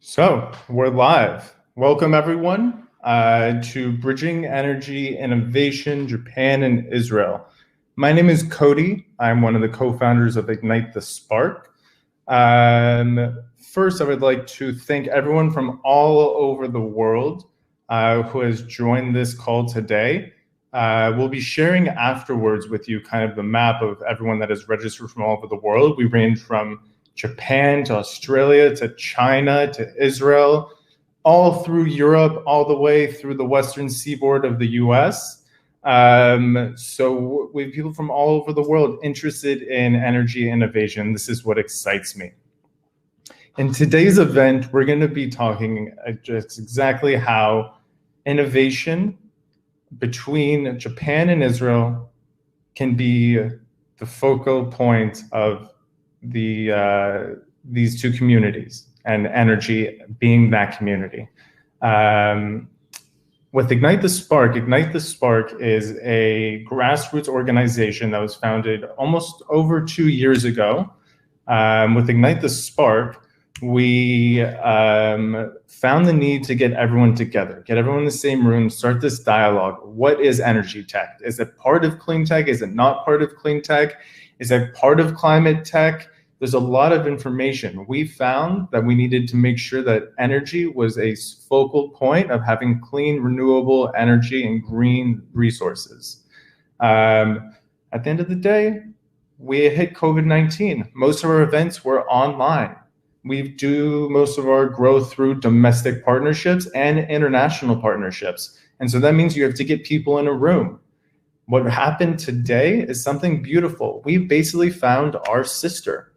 So we're live. Welcome everyone to Bridging Energy Innovation, Japan and Israel. My name is Cody. I'm one of the co-founders of Ignite the Spark. First, I would like to thank everyone from all over the world who has joined this call today. We'll be sharing afterwards with you kind of the map of everyone that is registered from all over the world. We range from Japan to Australia to China to Israel, all through Europe, all the way through the western seaboard of the US. So we have people from all over the world interested in energy innovation. This is what excites me. In today's event, we're going to be talking just exactly how innovation between Japan and Israel can be the focal point of these two communities, and energy being that community. With Ignite the Spark is a grassroots organization that was founded almost over 2 years ago. With Ignite the Spark, we found the need to get everyone together, get everyone in the same room, start this dialogue. What is energy tech? Is it part of clean tech? Is it not part of clean tech? Is it part of climate tech? There's a lot of information. We found that we needed to make sure that energy was a focal point of having clean, renewable energy and green resources. At the end of the day, we hit COVID-19. Most of our events were online. We do most of our growth through domestic partnerships and international partnerships. And so that means you have to get people in a room. What happened today is something beautiful. We basically found our sister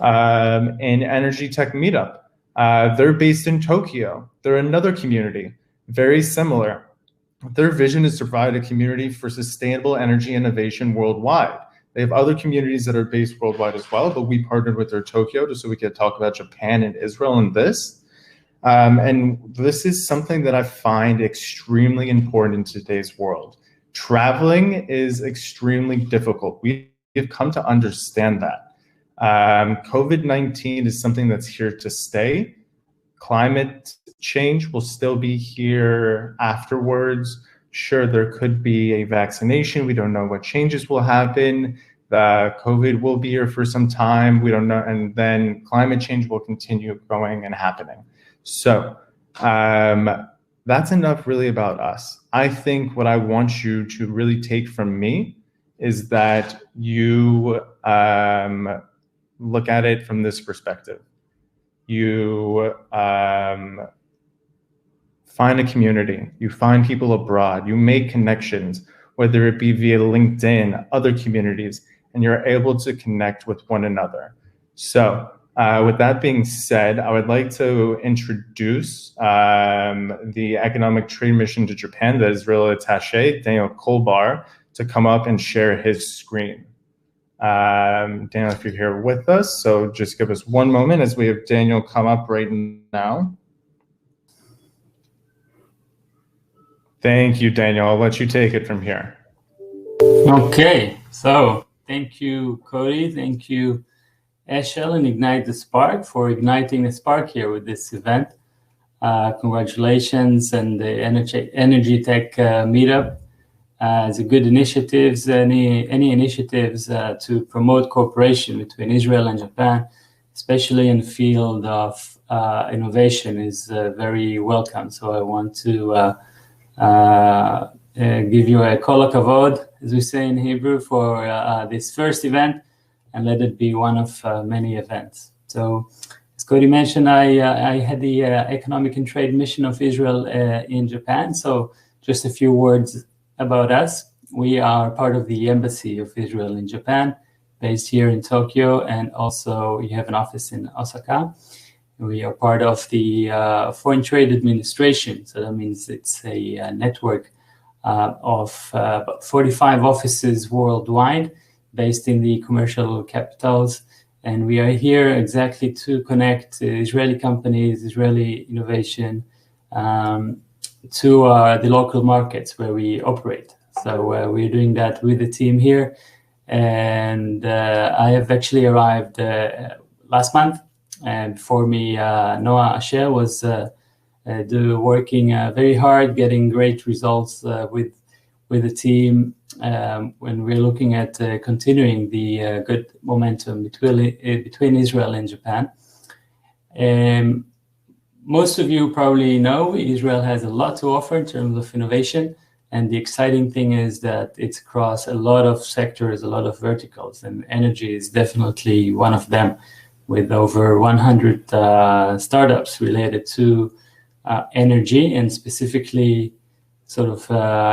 in Energy Tech Meetup. They're based in Tokyo. They're another community, very similar. Their vision is to provide a community for sustainable energy innovation worldwide. They have other communities that are based worldwide as well, but we partnered with their Tokyo just so we could talk about Japan and Israel in this. And this is something that I find extremely important in today's world. Traveling is extremely difficult. We have come to understand that. COVID-19 is something that's here to stay. Climate change will still be here afterwards. Sure, there could be a vaccination. We don't know what changes will happen. COVID will be here for some time. We don't know. And then climate change will continue going and happening. So that's enough really about us. I think what I want you to really take from me is that you look at it from this perspective. You find a community, you find people abroad, you make connections, whether it be via LinkedIn, other communities, and you're able to connect with one another. So with that being said, I would like to introduce the Economic Trade Mission to Japan, the Israel attaché, Daniel Kolbar, to come up and share his screen. Daniel, if you're here with us, so just give us one moment as we have Daniel come up right now. Thank you, Daniel. I'll let you take it from here. Okay, so thank you, Cody. Thank you, Eshel and Ignite the Spark for igniting the spark here with this event. Congratulations, and the Energy Tech Meetup. It's a good initiatives. Any initiatives to promote cooperation between Israel and Japan, especially in the field of innovation, is very welcome. So I want to give you a kol hakavod, as we say in Hebrew, for this first event, and let it be one of many events. So, as Cody mentioned, I had the Economic and Trade Mission of Israel in Japan. So, just a few words about us. We are part of the Embassy of Israel in Japan, based here in Tokyo, and also we have an office in Osaka. We are part of the Foreign Trade Administration, so that means it's a network of about 45 offices worldwide, based in the commercial capitals. And we are here exactly to connect Israeli companies, Israeli innovation, to the local markets where we operate. So we're doing that with the team here. And I have actually arrived last month and before me, Noah Asher was working very hard, getting great results with the team when we're looking at continuing the good momentum between Israel and Japan. Most of you probably know Israel has a lot to offer in terms of innovation, and the exciting thing is that it's across a lot of sectors, a lot of verticals, and energy is definitely one of them, with over 100 startups related to energy, and specifically sort of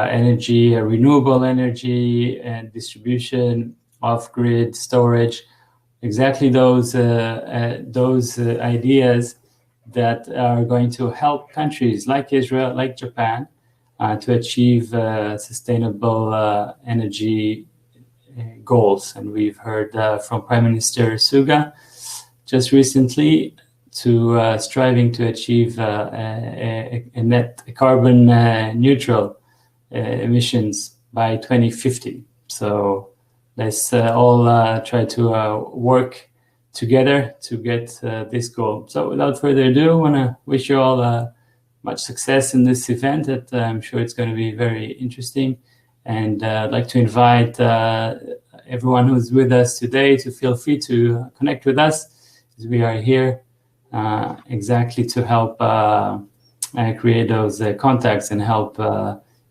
energy, renewable energy and distribution, off-grid storage, exactly those ideas that are going to help countries like Israel, like Japan, to achieve sustainable energy goals. And we've heard from Prime Minister Suga just recently to striving to achieve a carbon neutral emissions by 2050. So let's all try to work together to get this goal. So without further ado, I want to wish you all much success in this event that I'm sure it's going to be very interesting. And I'd like to invite everyone who's with us today to feel free to connect with us, as we are here exactly to help create those contacts and help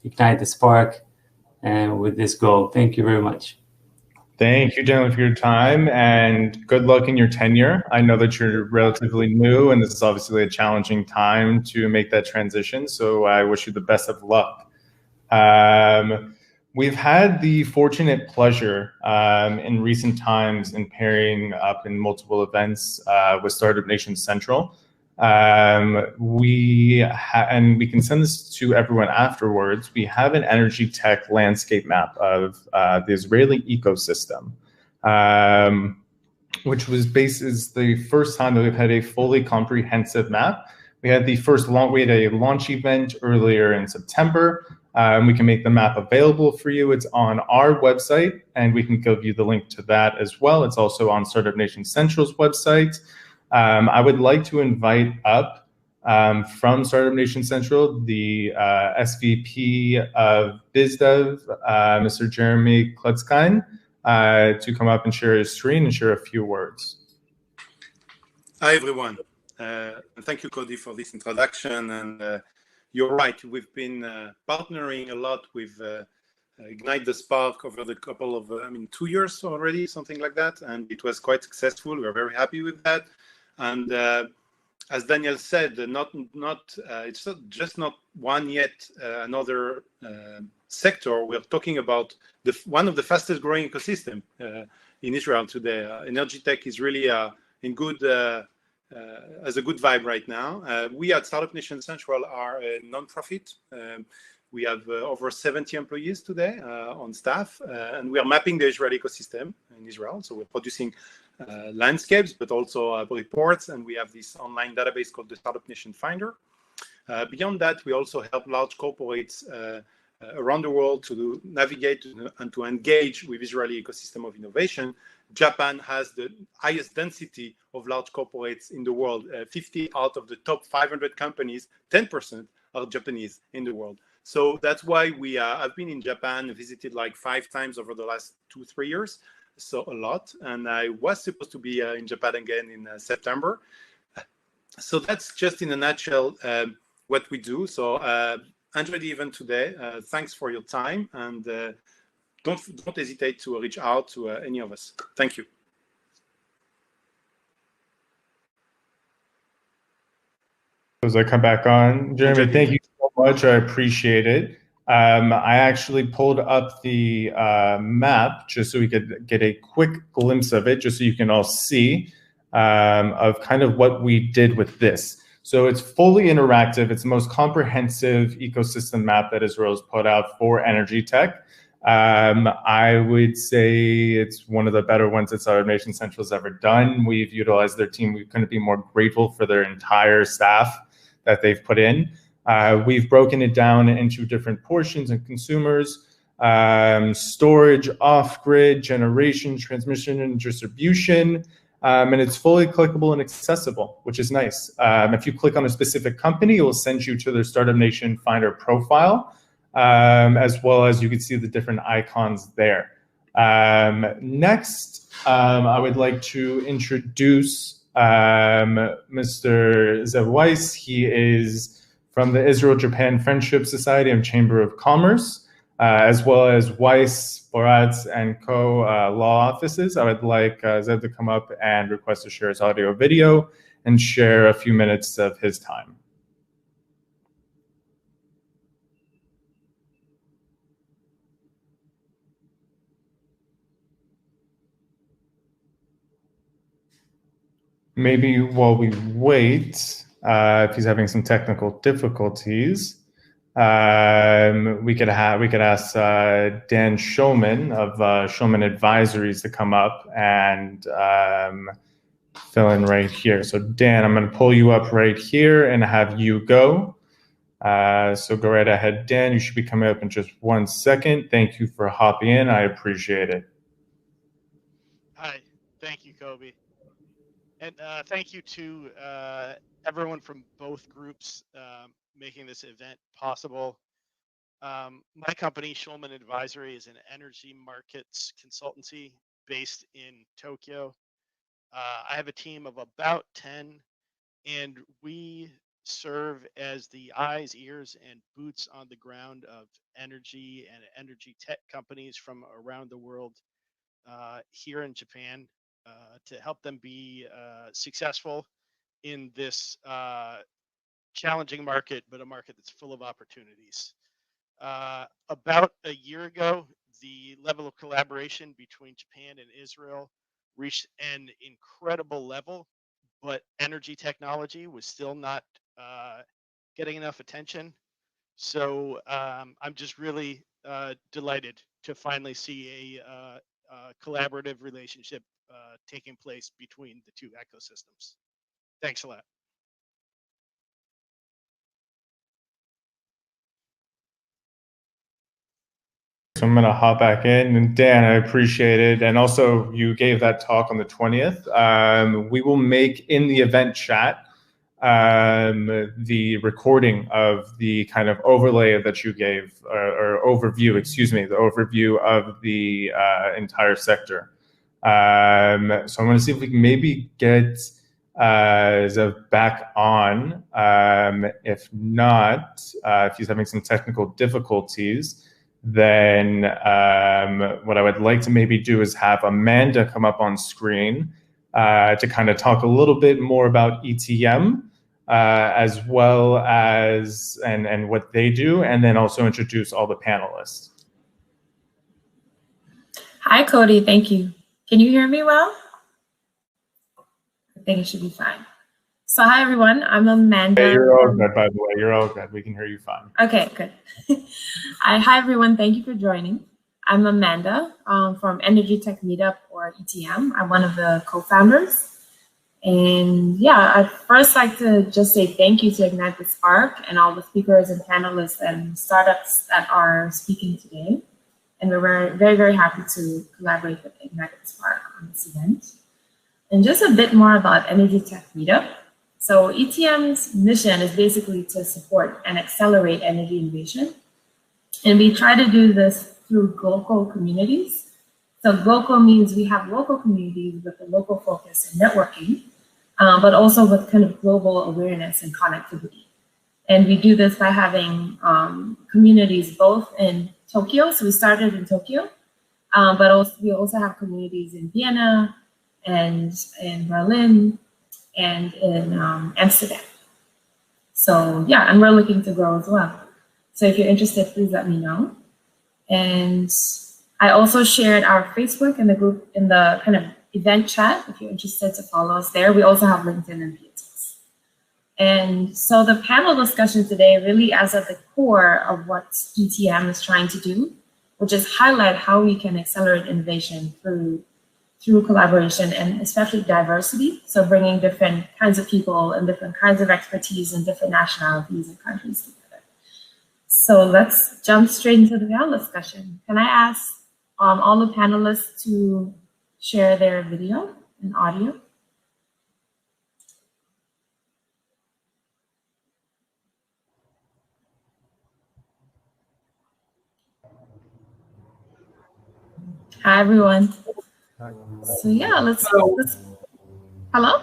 ignite the spark with this goal. Thank you very much. Thank you, gentlemen, for your time, and good luck in your tenure. I know that you're relatively new, and this is obviously a challenging time to make that transition, so I wish you the best of luck. We've had the fortunate pleasure in recent times in pairing up in multiple events with Startup Nation Central. And we can send this to everyone afterwards. We have an energy tech landscape map of the Israeli ecosystem, which is the first time that we've had a fully comprehensive map. We had a launch event earlier in September. We can make the map available for you. It's on our website, and we can give you the link to that as well. It's also on Startup Nation Central's website. I would like to invite up from Startup Nation Central the SVP of BizDev, Mr. Jeremy Klutzkine, to come up and share his screen and share a few words. Hi, everyone. Thank you, Cody, for this introduction. And you're right, we've been partnering a lot with Ignite the Spark over the couple of, 2 years already, something like that. And it was quite successful. We're very happy with that. And as Daniel said, it's not just not one yet another sector. We're talking about one of the fastest growing ecosystem in Israel today. Energy tech is really in good as a good vibe right now. We at Startup Nation Central are a non-profit. We have over 70 employees today on staff, and we are mapping the Israeli ecosystem in Israel. So we're producing landscapes, but also reports, and we have this online database called the Startup Nation Finder. Beyond that, we also help large corporates around the world to navigate and to engage with Israeli ecosystem of innovation. Japan has the highest density of large corporates in the world. 50 out of the top 500 companies, 10% are Japanese in the world. So that's why I've been in Japan, visited like 5 times over the last 2-3 years. So a lot. And I was supposed to be in Japan again in September. So that's just in a nutshell what we do. So enjoy the event today. Thanks for your time, and don't hesitate to reach out to any of us. Thank you. As I come back on, Jeremy, thank you so much. I appreciate it. I actually pulled up the map just so we could get a quick glimpse of it, just so you can all see of kind of what we did with this. So it's fully interactive. It's the most comprehensive ecosystem map that Israel has put out for energy tech. I would say it's one of the better ones that Startup Nation Central has ever done. We've utilized their team. We couldn't be more grateful for their entire staff that they've put in. We've broken it down into different portions and consumers, storage, off-grid, generation, transmission, and distribution. And it's fully clickable and accessible, which is nice. If you click on a specific company, it will send you to their Startup Nation Finder profile, as well as you can see the different icons there. Next, I would like to introduce Mr. Zev Weiss. He is from the Israel-Japan Friendship Society and Chamber of Commerce, as well as Weiss, Boratz, and Co. law offices. I would like Zev to come up and request to share his audio video and share a few minutes of his time. Maybe while we wait, if he's having some technical difficulties, we could ask Dan Schulman of Schulman Advisories to come up and fill in right here. So Dan, I'm going to pull you up right here and have you go. So go right ahead, Dan. You should be coming up in just 1 second. Thank you for hopping in. I appreciate it. Hi, thank you, Kobe. And thank you to everyone from both groups making this event possible. My company, Schulman Advisory, is an energy markets consultancy based in Tokyo. I have a team of about 10, and we serve as the eyes, ears, and boots on the ground of energy and energy tech companies from around the world here in Japan. To help them be successful in this challenging market, but a market that's full of opportunities. About a year ago, the level of collaboration between Japan and Israel reached an incredible level, but energy technology was still not getting enough attention. So I'm just really delighted to finally see a collaborative relationship taking place between the two ecosystems. Thanks a lot. So I'm going to hop back in. And Dan, I appreciate it. And also, you gave that talk on the 20th. We will make in the event chat the recording of the kind of overlay that you gave, or overview, excuse me, the overview of the entire sector. So I'm going to see if we can maybe get Zev back on. If not, if he's having some technical difficulties, then what I would like to maybe do is have Amanda come up on screen to kind of talk a little bit more about ETM, as well as and what they do, and then also introduce all the panelists. Hi, Cody. Thank you. Can you hear me well? I think it should be fine. So hi, everyone. I'm Amanda. Hey, you're all good, by the way. You're all good. We can hear you fine. Okay, good. Hi, everyone. Thank you for joining. I'm Amanda from Energy Tech Meetup, or ETM. I'm one of the co-founders. And yeah, I'd first like to just say thank you to Ignite the Spark and all the speakers and panelists and startups that are speaking today. And we're very, very happy to collaborate with Ignite the Spark on this event. And just a bit more about Energy Tech Meetup. So ETM's mission is basically to support and accelerate energy innovation. And we try to do this through local communities. So local means we have local communities with a local focus and networking, but also with kind of global awareness and connectivity. And we do this by having communities both in Tokyo. So we started in Tokyo, but also we also have communities in Vienna and in Berlin and in Amsterdam. So yeah, and we're looking to grow as well. So if you're interested, please let me know. And I also shared our Facebook in the group, in the kind of event chat, if you're interested to follow us there. We also have LinkedIn and Pinterest. And so the panel discussion today really is at the core of what ETM is trying to do, which is highlight how we can accelerate innovation through collaboration and especially diversity. So bringing different kinds of people and different kinds of expertise and different nationalities and countries together. So let's jump straight into the panel discussion. Can I ask all the panelists to share their video and audio? Hi, everyone. So yeah, let's hello?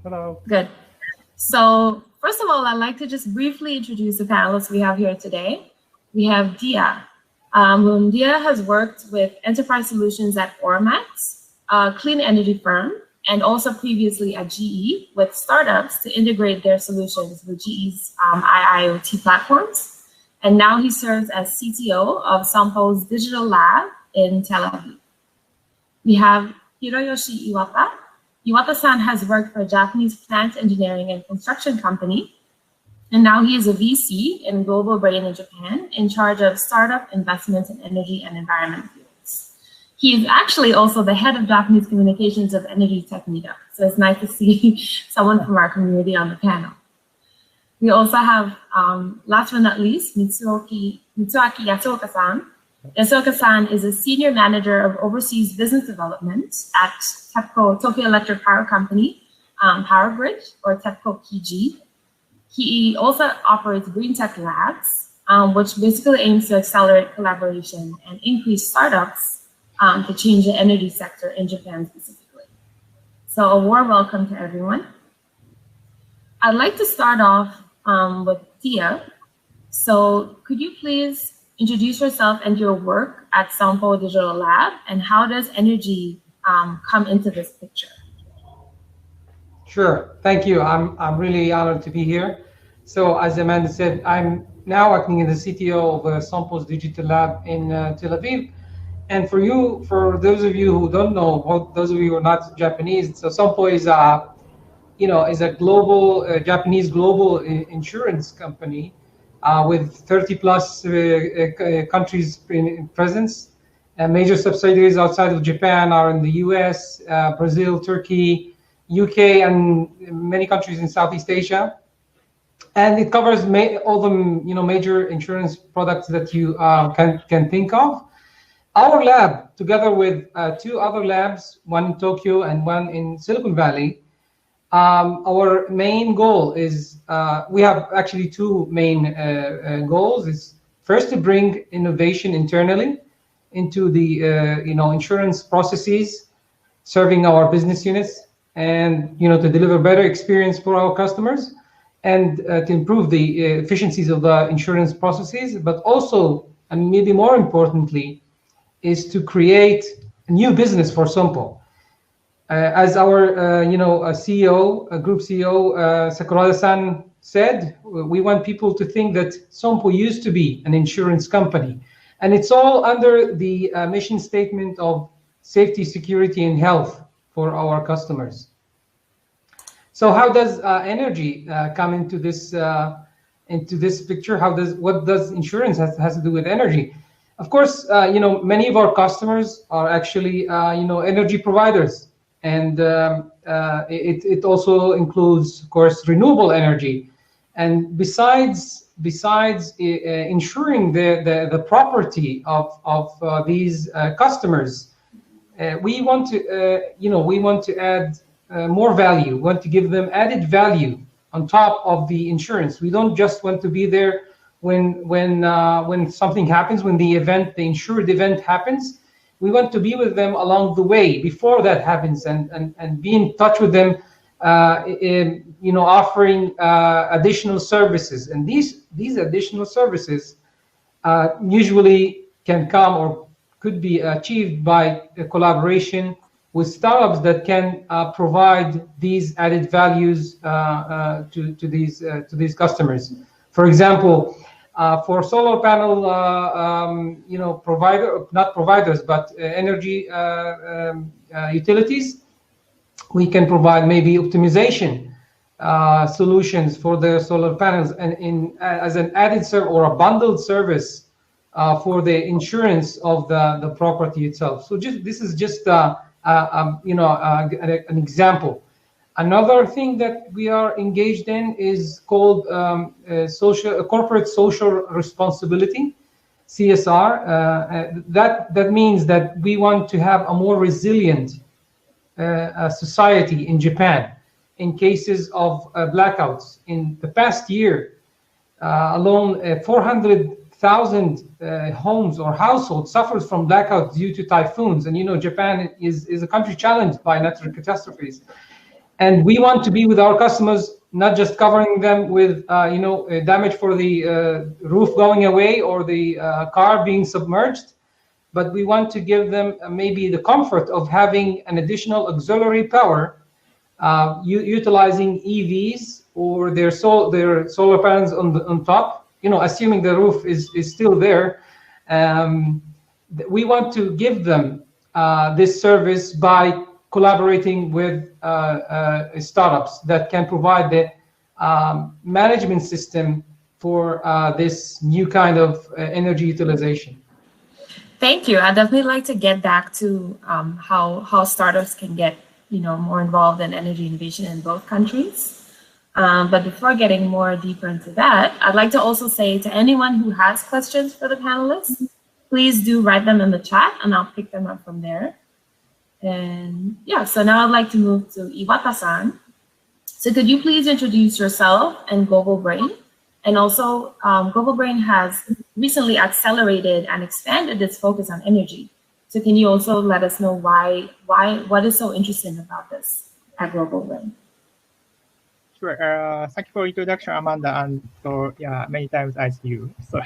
Hello. Good. So first of all, I'd like to just briefly introduce the panelists we have here today. We have Dia. Dia has worked with enterprise solutions at Oramax, a clean energy firm, and also previously at GE with startups to integrate their solutions with GE's IIoT platforms. And now he serves as CTO of Sompo's digital lab in Tel Aviv. We have Hiroyoshi Iwata. Iwata-san has worked for a Japanese plant engineering and construction company, and now he is a VC in Global Brain in Japan, in charge of startup investments in energy and environment fields. He is actually also the head of Japanese communications of Energy Tech Meetup, so it's nice to see someone from our community on the panel. We also have, last but not least, Mitsuaki Yasuoka-san. Yasuoka-san is a senior manager of overseas business development at TEPCO, Tokyo Electric Power Company, Power Grid, or TEPCO PG. He also operates Green Tech Labs, which basically aims to accelerate collaboration and increase startups to change the energy sector in Japan specifically. So a warm welcome to everyone. I'd like to start off with Tia. So could you please introduce yourself and your work at Sompo Digital Lab, and how does energy come into this picture? Sure, thank you. I'm really honored to be here. So as Amanda said, I'm now acting as the CTO of Sompo's Digital Lab in Tel Aviv. And for those of you who don't know, those of you who are not Japanese, so Sompo is a global Japanese global insurance company with 30 plus countries in presence. Major subsidiaries outside of Japan are in the US, Brazil, Turkey, UK, and many countries in Southeast Asia. And it covers all the major insurance products that you can think of. Our lab, together with two other labs, one in Tokyo and one in Silicon Valley, our main goal is, we have actually two main goals. Is first to bring innovation internally into the insurance processes, serving our business units, and to deliver better experience for our customers, and to improve the efficiencies of the insurance processes. But also, and maybe more importantly, is to create a new business for Sompo. As our Group CEO Sakurada-san said, we want people to think that Sompo used to be an insurance company, and it's all under the mission statement of safety, security, and health for our customers. So how does energy come into this picture? What does insurance has to do with energy? Of course, many of our customers are actually energy providers. And it also includes, of course, renewable energy. And besides ensuring the property of these customers, we want to add more value. We want to give them added value on top of the insurance. We don't just want to be there when something happens, when the insured event happens. We want to be with them along the way before that happens, and be in touch with them, offering additional services. And these additional services usually can come or could be achieved by a collaboration with startups that can provide these added values to these customers. For example, for solar panel, energy utilities, we can provide maybe optimization solutions for the solar panels, and as an added service or a bundled service for the insurance of the property itself. So this is just an example. Another thing that we are engaged in is called corporate social responsibility, CSR. That means that we want to have a more resilient society in Japan in cases of blackouts. In the past year alone, 100,000 homes or households suffered from blackouts due to typhoons. And Japan is a country challenged by natural catastrophes. And we want to be with our customers, not just covering them with damage for the roof going away or the car being submerged, but we want to give them maybe the comfort of having an additional auxiliary power, utilizing EVs or their solar panels on top. Assuming the roof is still there. We want to give them this service by collaborating with startups that can provide the management system for this new kind of energy utilization. Thank you. I'd definitely like to get back to how startups can get more involved in energy innovation in both countries. But before getting more deeper into that, I'd like to also say to anyone who has questions for the panelists, please do write them in the chat and I'll pick them up from there. And yeah, so now I'd like to move to Iwata-san. So could you please introduce yourself and Global Brain? And also, Global Brain has recently accelerated and expanded its focus on energy. So can you also let us know what is so interesting about this at Global Brain? Sure. Thank you for introduction, Amanda, and so many times I see you. So,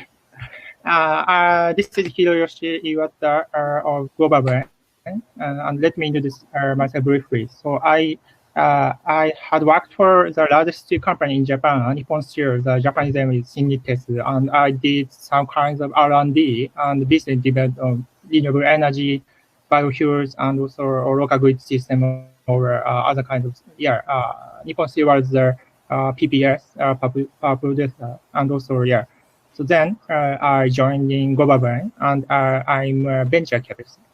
this is Hiroyoshi Iwata of Global Brain, and let me introduce myself briefly. So I had worked for the largest steel company in Japan, Nippon Steel. The Japanese name is Shinji Tetsu, and I did some kinds of R&D and business development of renewable energy, biofuels, and also a local grid system or other kinds of Nippon Steel was the PPS power producer, and also So then I joined in Global Brain, and I'm a venture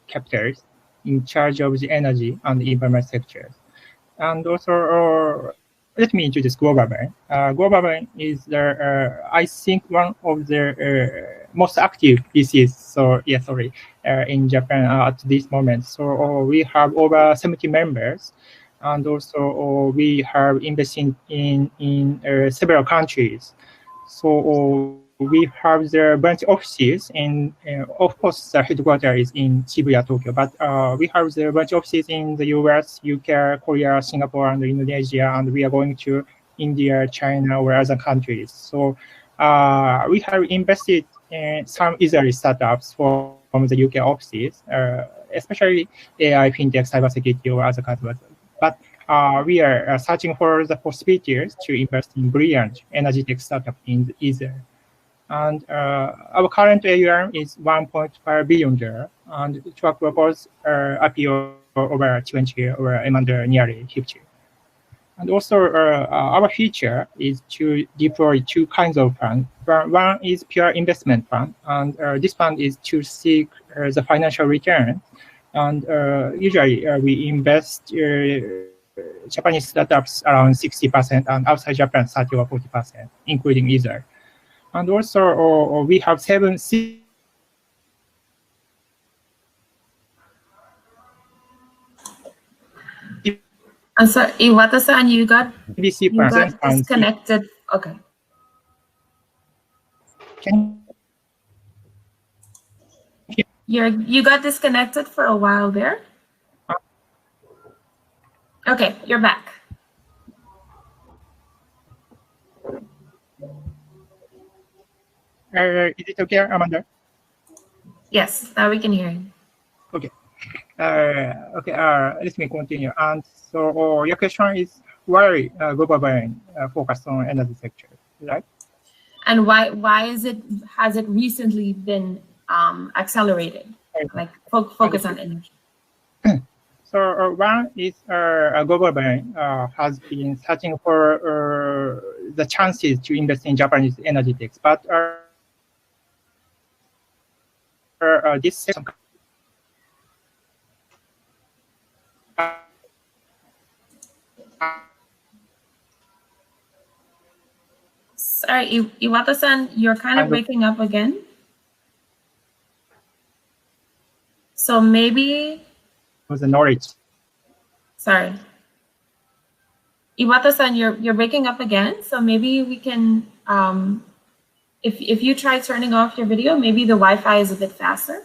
capitalist in charge of the energy and the environment sectors. And also, let me introduce Global Brain. Global Brain is I think one of the most active VCs. In Japan at this moment. So we have over 70 members, and also we have invested in several countries. So we have the branch offices in, of course, the headquarters is in Shibuya, Tokyo, but we have the branch offices in the US, UK, Korea, Singapore, and Indonesia, and we are going to India, China, or other countries. So we have invested in some Israeli startups from the UK offices, especially AI, fintech, cybersecurity, or other kinds of. But we are searching for the possibilities to invest in brilliant energy tech startup in Israel. And our current AUM is $1.5 billion, and track records IPO over 20 or under nearly 50. And also, our feature is to deploy two kinds of funds. One is pure investment fund, and this fund is to seek the financial return. And usually, we invest Japanese startups around 60%, and outside Japan 30 or 40%, including Israel. And also, we have 7 I'm sorry, Iwata-san, you got VC disconnected. Okay. You got disconnected for a while there. Okay, you're back. Is it okay, Amanda? Yes, now we can hear you. Okay. Let me continue. And so your question is why Global Brain focused on energy sector, right? And why has it recently been accelerated, like focus on energy? So one is Global Brain has been searching for the chances to invest in Japanese energy techs, but this Sorry, Iwata-san, you're kind of breaking up again. So maybe was the knowledge. Sorry, Iwata-san, you're breaking up again. So maybe we can if you try turning off your video, maybe the Wi-Fi is a bit faster.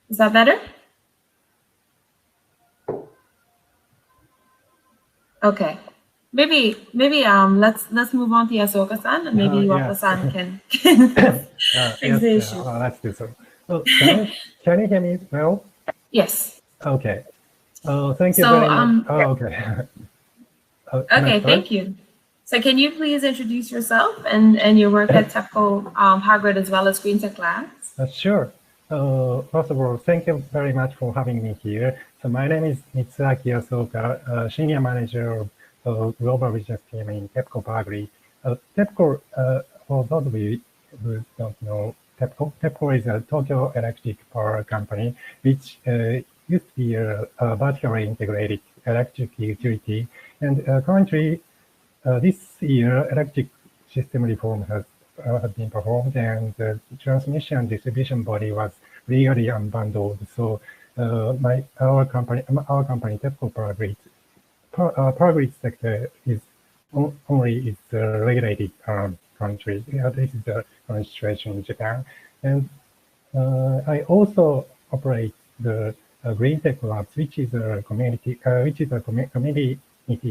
Is that better? Okay. Maybe let's move on to Yasuoka-san, and maybe Iwata-san can fix the issue. Let's do so. Can you hear me well? Yes. Okay. Thank you very much. Okay. Okay, thank you. So can you please introduce yourself and your work at TEPCO Power Grid as well as Green Tech Labs? Sure. First of all, thank you very much for having me here. So my name is Mitsuaki Yasuoka, Senior Manager of Global Business Team in TEPCO Power Grid. TEPCO, for those of you who don't know, TEPCO is a Tokyo Electric Power Company, which used to be a vertically integrated electric utility. And currently, this year, electric system reform has been performed, and the transmission distribution body was legally unbundled. So our company, TEPCO Power Grid, Power Grid sector is only regulated country. This is the current situation in Japan. And I also operate the Green Tech Labs, which is a community, community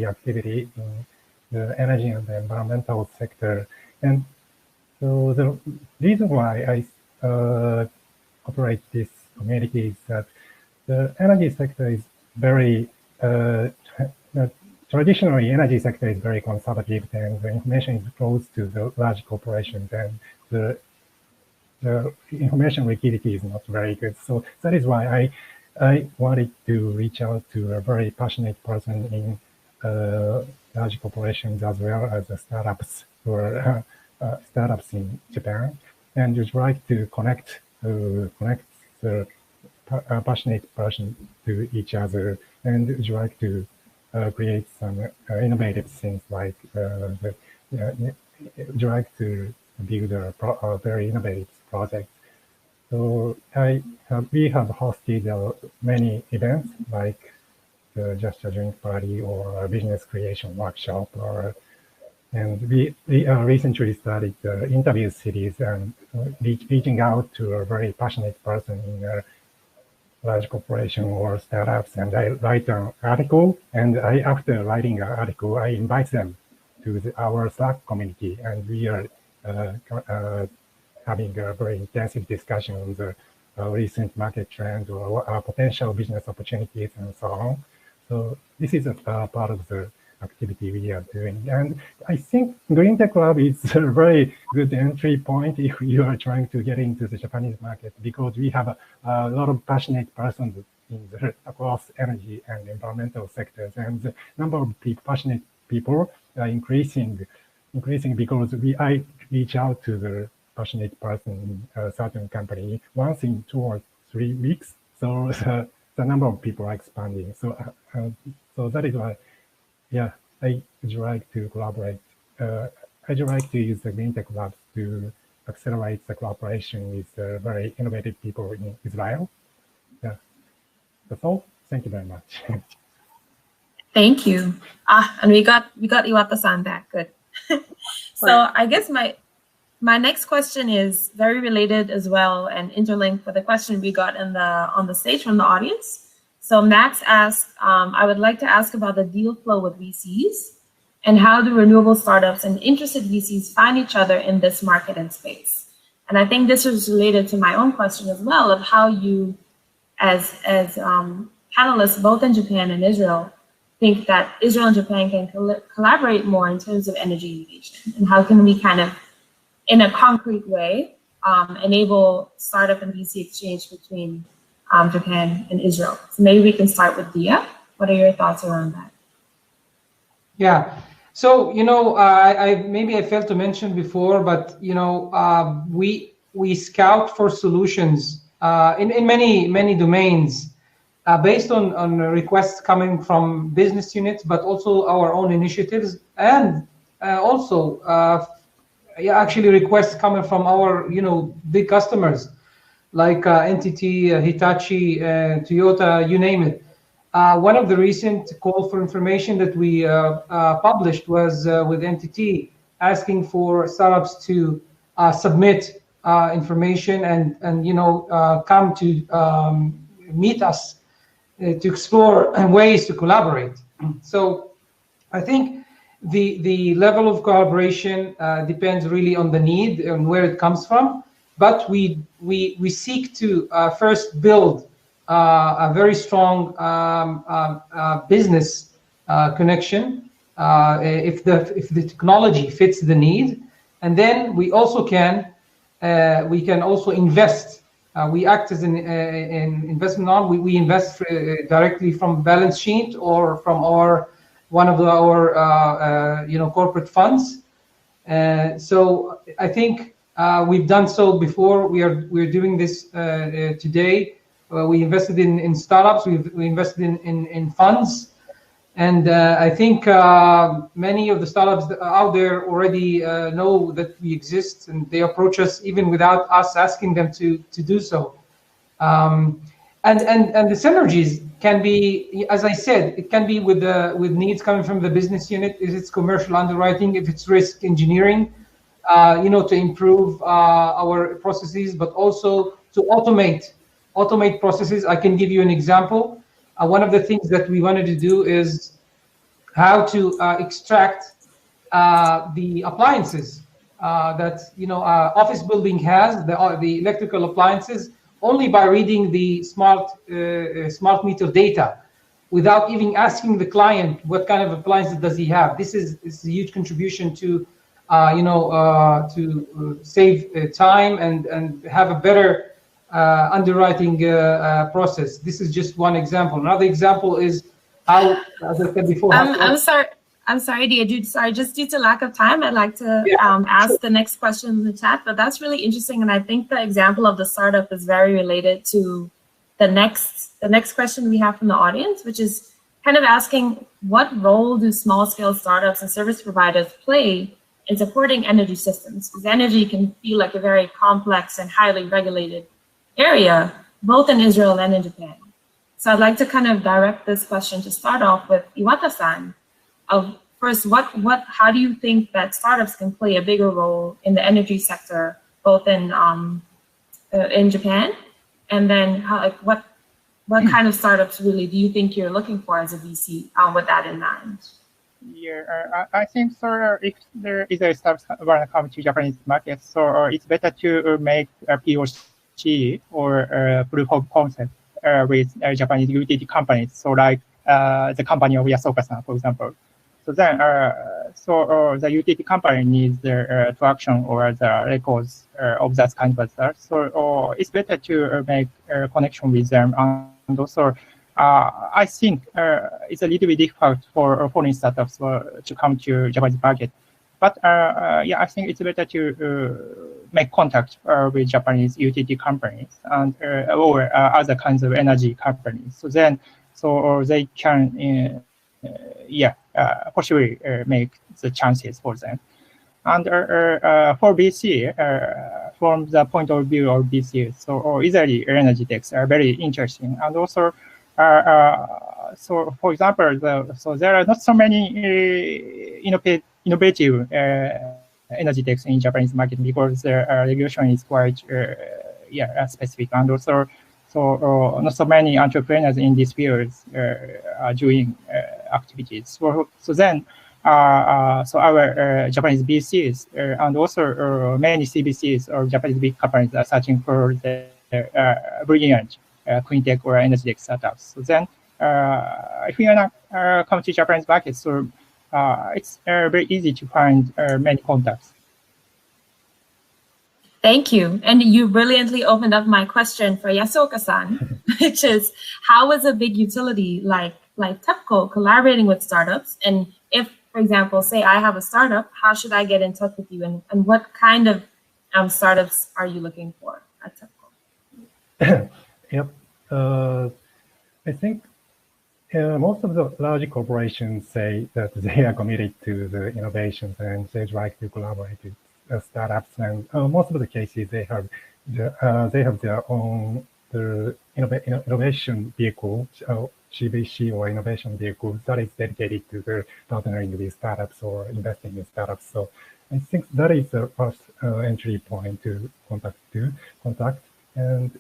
activity in the energy and the environmental sector. And so the reason why I operate this community is that the energy sector is very, traditionally energy sector is very conservative, and the information is close to the large corporations, and the information liquidity is not very good. So that is why I wanted to reach out to a very passionate person in large corporations as well as the startups or startups in Japan, and just like to connect the passionate person to each other, and just like to create some innovative things like like to build a very innovative project. So we have hosted many events like the Just a Drink Party or a business creation workshop, and we recently started the interview series and reaching out to a very passionate person in a large corporation or startups, and I write an article, and after writing an article, I invite them to our Slack community, and we are having a very intensive discussion on the recent market trends or potential business opportunities and so on. So this is a part of the activity we are doing. And I think Green Tech Lab is a very good entry point if you are trying to get into the Japanese market, because we have a lot of passionate persons across energy and environmental sectors, and the number of passionate people are increasing because I reach out to the passionate person in a certain company once in 2 or 3 weeks. So the number of people are expanding. So so that is why, yeah, I would like to collaborate. I'd like to use the Green Tech Labs to accelerate the collaboration with very innovative people in Israel. Yeah, that's all. Thank you very much. Thank you. And we got Iwata-san back. Good. So I guess my next question is very related as well and interlinked with the question we got on the stage from the audience. So Max asked, I would like to ask about the deal flow with VCs and how do renewable startups and interested VCs find each other in this market and space. And I think this is related to my own question as well of how you, as panelists both in Japan and Israel, think that Israel and Japan can collaborate more in terms of energy innovation, and how can we kind of, in a concrete way, enable startup and VC exchange between Japan and Israel. So maybe we can start with Dia. What are your thoughts around that? Yeah. So, maybe I failed to mention before, but, we scout for solutions in many domains based on requests coming from business units, but also our own initiatives, and also actually requests coming from our, big customers like NTT, Hitachi, Toyota, you name it. One of the recent call for information that we published was with NTT, asking for startups to submit information and come to meet us to explore ways to collaborate. So I think the level of collaboration depends really on the need and where it comes from. But we seek to first build a very strong business connection if the technology fits the need, and then we also can also invest. We act as an investment arm. We invest directly from balance sheet or from one of our corporate funds. So I think we've done so before. We're doing this today. We invested in startups. We invested in funds, and I think many of the startups out there already know that we exist, and they approach us even without us asking them to do so. And the synergies can be, as I said, it can be with needs coming from the business unit. If it's commercial underwriting, if it's risk engineering, to improve our processes, but also to automate processes. I can give you an example. One of the things that we wanted to do is how to extract the appliances that office building has, the electrical appliances, only by reading the smart meter data, without even asking the client what kind of appliances does he have. This is a huge contribution to to save time and have a better underwriting process. This is just one example. Another example is how, as I said before. I'm sorry, Dia. Sorry, just due to lack of time, I'd like to ask the next question in the chat. But that's really interesting, and I think the example of the startup is very related to the next question we have from the audience, which is kind of asking, what role do small-scale startups and service providers play in supporting energy systems? Because energy can feel like a very complex and highly regulated area, both in Israel and in Japan. So I'd like to kind of direct this question to start off with Iwata-san. First, how do you think that startups can play a bigger role in the energy sector, both in Japan, and then what kind of startups really do you think you're looking for as a VC with that in mind? Yeah, I think so. If there is a startup when it comes to Japanese market, so it's better to make a POC or proof of concept with Japanese utility companies. So like the company of Yasuoka-san, for example. So then, the utility company needs the traction or the records of that kind of stuff. So it's better to make a connection with them. And also, I think it's a little bit difficult for foreign startups to come to Japanese market. But yeah, I think it's better to make contact with Japanese utility companies and or other kinds of energy companies. So then, they can. Possibly make the chances for them. And for VC, from the point of view of VC, so Israeli energy techs are very interesting. And also, so for example, there are not so many innovative energy techs in Japanese market because the regulation is quite specific, and also not so many entrepreneurs in these fields are doing activities. So then, our Japanese VCs and also many CVCs or Japanese big companies are searching for the brilliant clean tech or energy tech startups. So then, if you want to come to Japanese market, so it's very easy to find many contacts. Thank you. And you brilliantly opened up my question for Yasuoka-san, which is, how is a big utility like TEPCO collaborating with startups? And if, for example, say I have a startup, how should I get in touch with you? And what kind of startups are you looking for at TEPCO? Yep. I think most of the large corporations say that they are committed to the innovations and they'd like to collaborate with startups, and most of the cases they have their own innovation vehicle, CVC or innovation vehicle that is dedicated to the partnering with startups or investing in startups. So I think that is the first entry point to contact, and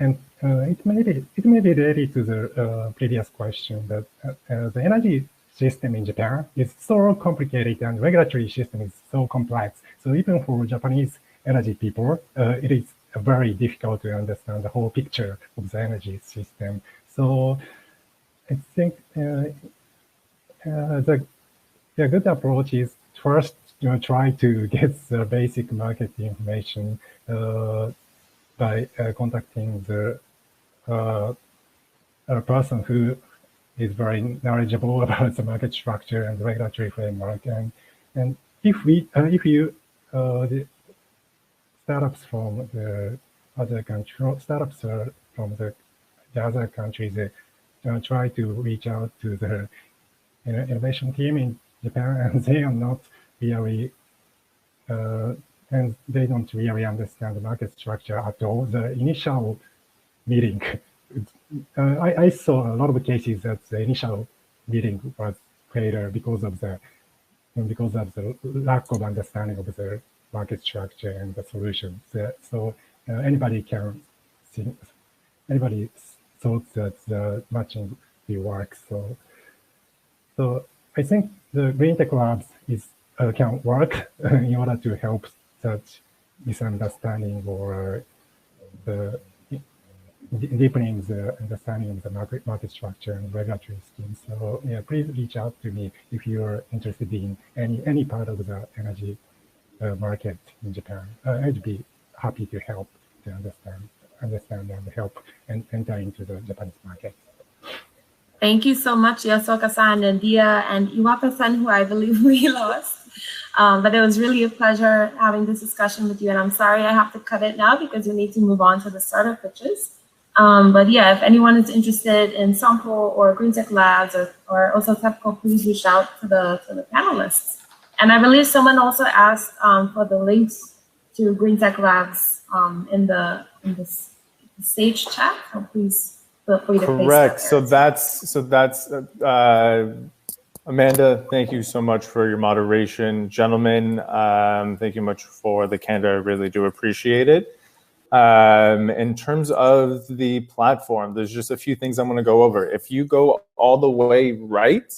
it may be related to the previous question that the energy system in Japan is so complicated and regulatory system is so complex. So even for Japanese energy people, it is very difficult to understand the whole picture of the energy system. So I think the good approach is first try to get the basic market information by contacting the person who is very knowledgeable about the market structure and the regulatory framework. And if you the startups from the other country, startups from the other countries, try to reach out to the innovation team in Japan, and they are not really and they don't really understand the market structure at all. The initial meeting, I saw a lot of cases that the initial meeting was failure because of the lack of understanding of the market structure and the solutions. So anybody thought that the matching will work. So I think the Green Tech Labs can work in order to help such misunderstanding or the deepening the understanding of the market structure and regulatory schemes. So yeah, please reach out to me if you're interested in any part of the energy market in Japan. I'd be happy to help to understand and help and enter into the Japanese market. Thank you so much, Yosoka-san and Dia and Iwata-san, who I believe we lost. But it was really a pleasure having this discussion with you. And I'm sorry I have to cut it now because we need to move on to the startup pitches. But yeah, if anyone is interested in Sampo or Green Tech Labs or also TEPCO, please reach out to the panelists. And I believe someone also asked for the links to Green Tech Labs in the stage chat. So please feel free to correct. paste So that's Amanda, thank you so much for your moderation. Gentlemen, thank you much for the candor. I really do appreciate it. In terms of the platform, there's just a few things I'm going to go over. If you go all the way right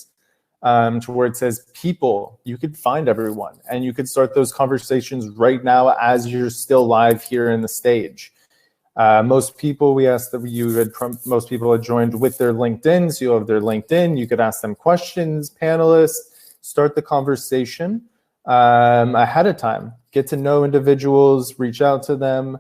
to where it says people, you could find everyone and you could start those conversations right now as you're still live here in the stage. Most people, we asked that most people had joined with their LinkedIn, so you'll have their LinkedIn. You could ask them questions, panelists, start the conversation ahead of time. Get to know individuals, reach out to them.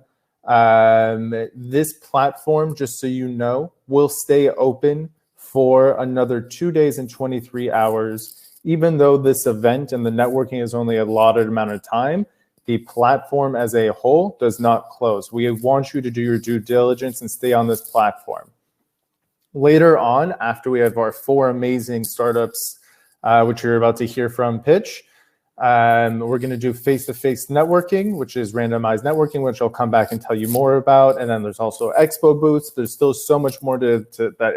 This platform, just so you know, will stay open for another 2 days and 23 hours. Even though this event and the networking is only a allotted amount of time, the platform as a whole does not close. We want you to do your due diligence and stay on this platform. Later on, after we have our 4 amazing startups, which you're about to hear from pitch, we're going to do face-to-face networking, which is randomized networking, which I'll come back and tell you more about. And then there's also expo booths. There's still so much more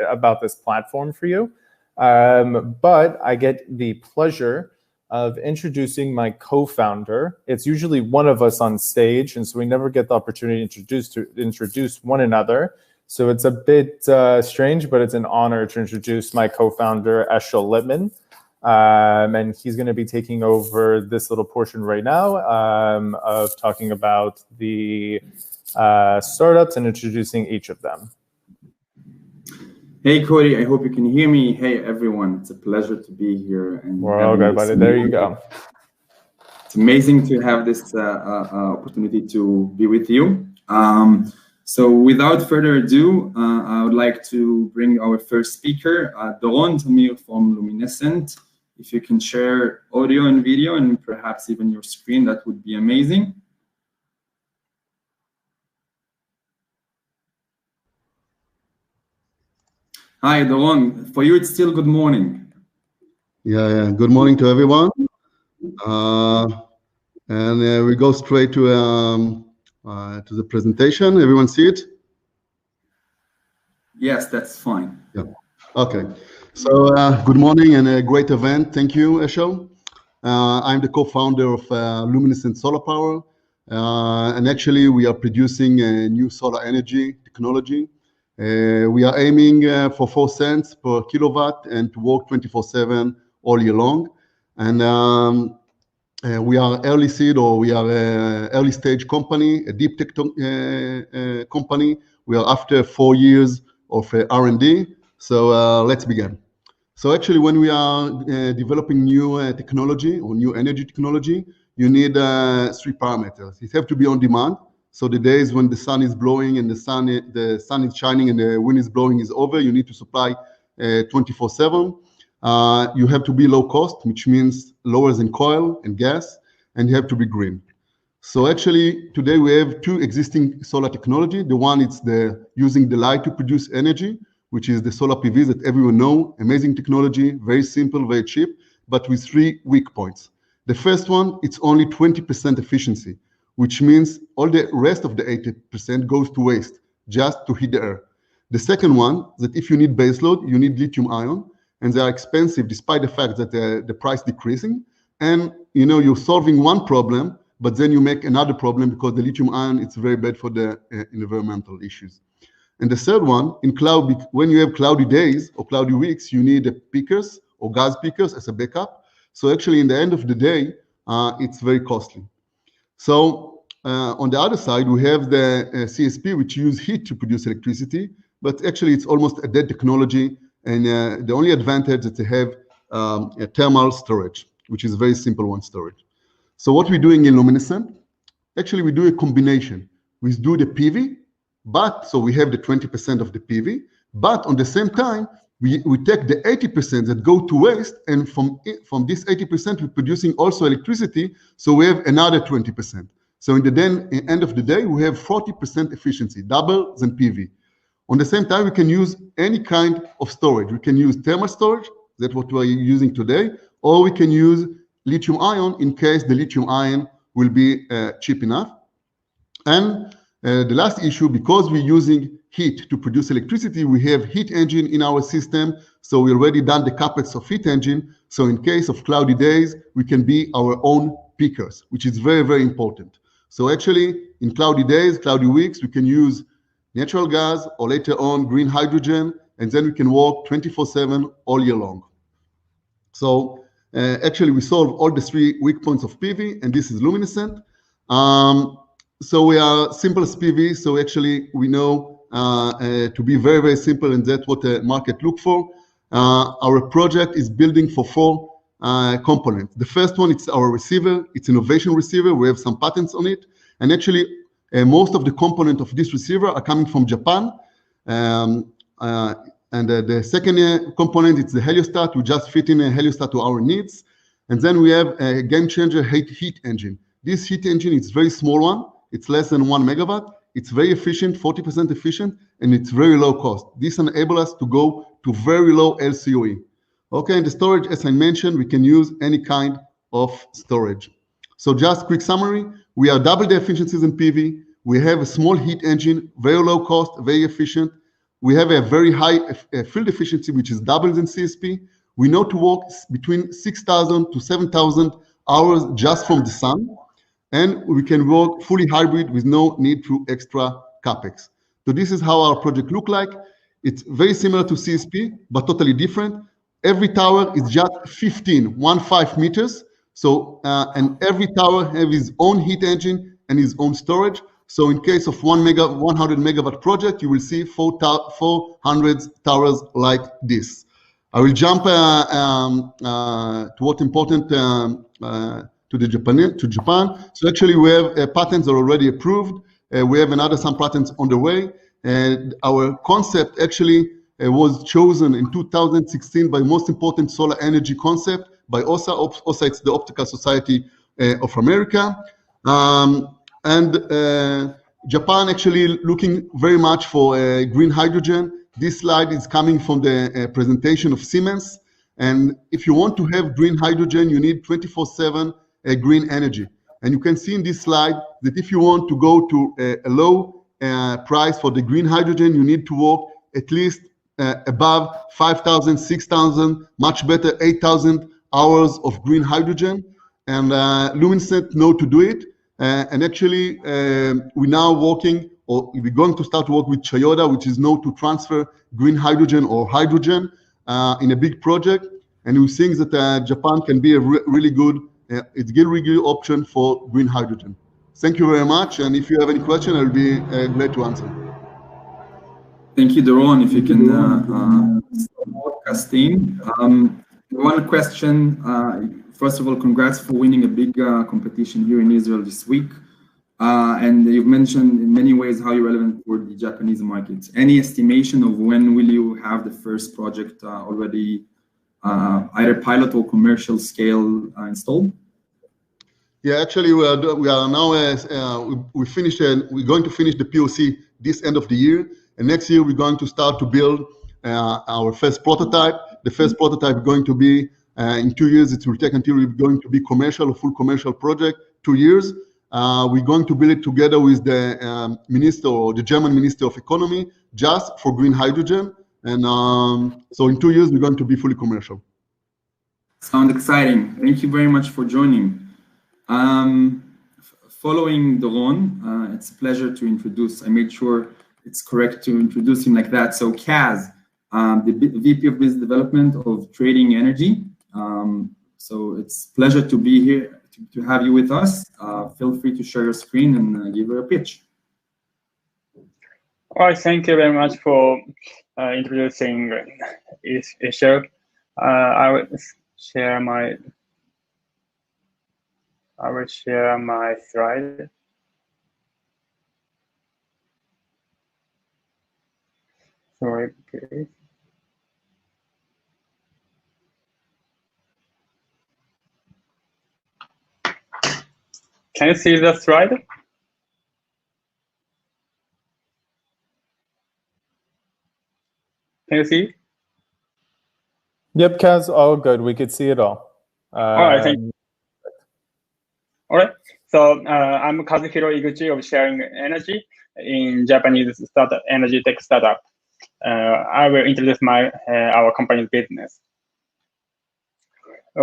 about this platform for you. But I get the pleasure of introducing my co-founder. It's usually one of us on stage, and so we never get the opportunity to introduce one another. So it's a bit strange, but it's an honor to introduce my co-founder, Eshel Lippman. And he's going to be taking over this little portion right now of talking about the startups and introducing each of them. Hey, Cody, I hope you can hear me. Hey, everyone. It's a pleasure to be here. And we're all good, buddy. There you go. It's amazing to have this opportunity to be with you. So without further ado, I would like to bring our first speaker, Doron Tamir from Luminescent. If you can share audio and video and perhaps even your screen, that would be amazing. Hi, Doron. For you, it's still good morning. Yeah. Good morning to everyone. And we go straight to the presentation. Everyone see it? Yes, that's fine. Yeah. Okay. So good morning and a great event. Thank you, Eshel. I'm the co-founder of Luminescent Solar Power. And actually, we are producing a new solar energy technology. We are aiming for 4 cents per kilowatt and to work 24/7 all year long. And we are early seed, or we are an early stage company, a deep tech company. We are after 4 years of R&D. So let's begin. So actually, when we are developing new technology or new energy technology, you need 3 parameters. It have to be on demand. So the days when the sun is blowing and the sun is shining and the wind is blowing is over, you need to supply 24/7. You have to be low cost, which means lower than coal and gas, and you have to be green. So actually, today we have 2 existing solar technology. The one is using the light to produce energy, which is the solar PV that everyone know. Amazing technology, very simple, very cheap, but with 3 weak points. The first one, it's only 20% efficiency, which means all the rest of the 80% goes to waste, just to heat the air. The second one, that if you need baseload, you need lithium ion, and they are expensive despite the fact that the price decreasing. And you're solving one problem, but then you make another problem because the lithium ion, it's very bad for the environmental issues. And the third one, when you have cloudy days or cloudy weeks, you need peakers or gas peakers as a backup. So actually, in the end of the day, it's very costly. So on the other side, we have the CSP, which use heat to produce electricity, but actually it's almost a dead technology. And the only advantage that they have a thermal storage, which is a very simple one storage. So what we're doing in Luminescent, actually we do a combination. We do the PV, so we have the 20% of the PV, but on the same time, we take the 80% that go to waste, and from this 80%, we're producing also electricity, so we have another 20%. So in the end of the day, we have 40% efficiency, double than PV. On the same time, we can use any kind of storage. We can use thermal storage, that's what we're using today, or we can use lithium ion in case the lithium ion will be cheap enough. And the last issue, because we're using heat to produce electricity, we have heat engine in our system. So we already done the capex of heat engine. So in case of cloudy days, we can be our own peakers, which is very, very important. So actually, in cloudy days, cloudy weeks, we can use natural gas or later on green hydrogen, and then we can work 24/7 all year long. So actually, we solve all the 3 weak points of PV, and this is Luminescent. So we are simple as PV. So actually, we know to be very, very simple, and that's what the market look for. Our project is building for 4 components. The first one, it's our receiver. It's innovation receiver. We have some patents on it. And actually, most of the components of this receiver are coming from Japan. And the second component, it's the heliostat. We just fit in a heliostat to our needs. And then we have a game changer heat engine. This heat engine is a very small one. It's less than 1 megawatt. It's very efficient, 40% efficient, and it's very low cost. This enables us to go to very low LCOE. Okay, and the storage, as I mentioned, we can use any kind of storage. So just quick summary, we are double the efficiencies in PV. We have a small heat engine, very low cost, very efficient. We have a very high field efficiency, which is double than CSP. We know to work between 6,000 to 7,000 hours just from the sun. And we can work fully hybrid with no need to extra capex. So this is how our project look like. It's very similar to CSP, but totally different. Every tower is just 15 meters. So, and every tower has its own heat engine and its own storage. So in case of 100 megawatt project, you will see 400 towers like this. I will jump to what's important to Japan. So actually we have patents are already approved. We have some patents on the way. And our concept actually was chosen in 2016 by most important solar energy concept by OSA. OSA, it's the Optical Society of America. Japan actually looking very much for green hydrogen. This slide is coming from the presentation of Siemens. And if you want to have green hydrogen, you need 24/7 green energy. And you can see in this slide that if you want to go to a low price for the green hydrogen, you need to work at least above 5,000, 6,000, much better 8,000 hours of green hydrogen. and Luminescent know to do it. And actually, we're now working, or we're going to start to work with Toyota, which is known to transfer green hydrogen or hydrogen in a big project. And we think that Japan can be a really good, it's a really good option for green hydrogen. Thank you very much. And if you have any question, I'll be glad to answer. Thank you, Doron. If you can Castine. One question. First of all, congrats for winning a big competition here in Israel this week. And you've mentioned in many ways how you're relevant for the Japanese market. Any estimation of when will you have the first project already either pilot or commercial scale installed? Yeah, actually, we are now we're going to finish the POC this end of the year, and next year we're going to start to build our first prototype. The first prototype is going to be in 2 years. It will take until we're going to be commercial, a full commercial project. 2 years. We're going to build it together with the minister or the German Minister of Economy, just for green hydrogen. And so in 2 years, we're going to be fully commercial. Sounds exciting. Thank you very much for joining. Following Doron, it's a pleasure to introduce, I made sure it's correct to introduce him like that. So Kaz, the VP of Business Development of Trading Energy. So it's a pleasure to be here, to have you with us. Feel free to share your screen and give her a pitch. All right, thank you very much for introducing Isha. I will share my slide. Sorry, please. Can you see the slide? Can you see? Yep, Kaz, all good. We could see it all. All right, thank you. All right, so I'm Kazuhiro Iguchi of Sharing Energy in Japanese energy tech startup. I will introduce our company's business.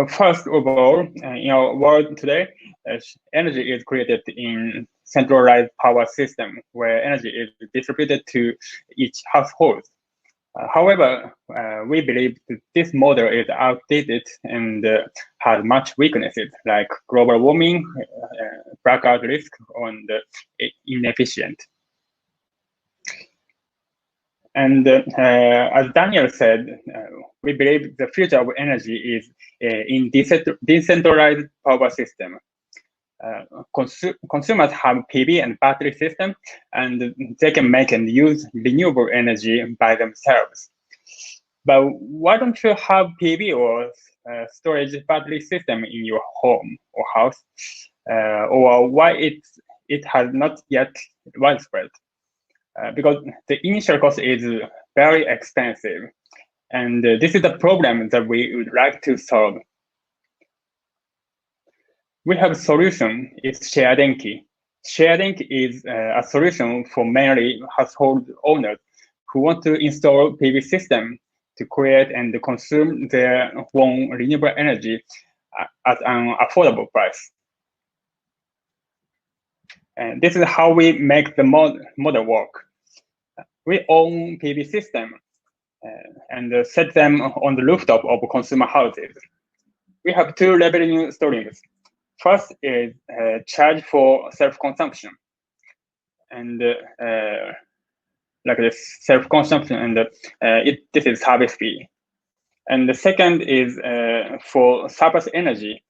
First of all, in our world today, energy is created in centralized power system where energy is distributed to each household. However, we believe that this model is outdated and has much weaknesses like global warming, blackout risk, and inefficient. And as Daniel said, we believe the future of energy is in decentralized power system. Consumers have PV and battery system, and they can make and use renewable energy by themselves. But why don't you have PV or storage battery system in your home or house, or why it has not yet widespread? Because the initial cost is very expensive, and this is the problem that we would like to solve. We have a solution. It's ShareDenki. ShareDenki is a solution for mainly household owners who want to install PV system to create and consume their own renewable energy at an affordable price. And this is how we make the model work. We own PV system and set them on the rooftop of consumer houses. We have two revenue streams. First is charge for self-consumption, and like this self-consumption, and this is service fee. And the second is for surplus energy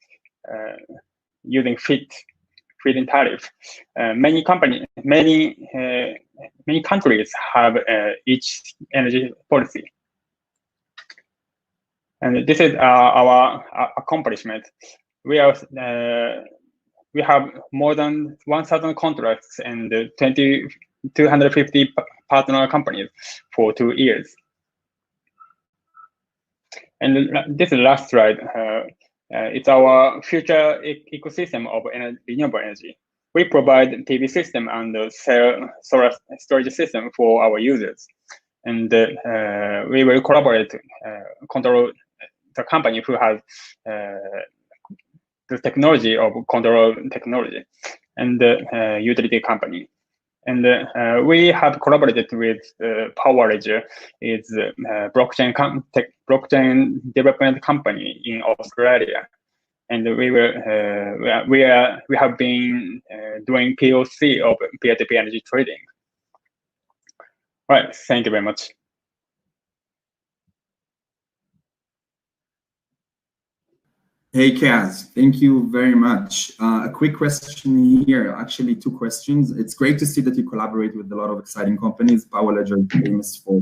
using feed-in tariff. Many countries have each energy policy, and this is our accomplishment. We have more than 1,000 contracts and 250 partner companies for 2 years. And this is the last slide. It's our future ecosystem of renewable energy. We provide PV system and solar storage system for our users, and we will collaborate, control the company who has the technology of control technology and the utility company. And we have collaborated with PowerLedger, it's a blockchain development company in Australia. And we have been doing POC of peer-to-peer energy trading. All right, thank you very much. Hey, Kaz, thank you very much. A quick question here, actually 2 questions. It's great to see that you collaborate with a lot of exciting companies. PowerLedger is famous for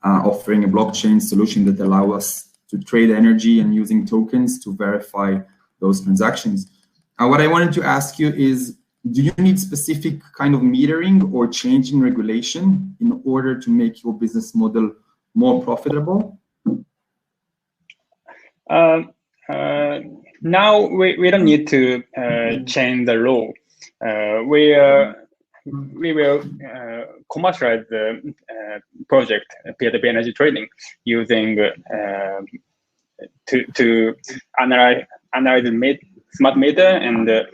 offering a blockchain solution that allows us to trade energy and using tokens to verify those transactions. What I wanted to ask you is, do you need specific kind of metering or change in regulation in order to make your business model more profitable? Now we don't need to change the law. We will commercialize the project peer-to-peer energy trading using to analyze smart meter, and the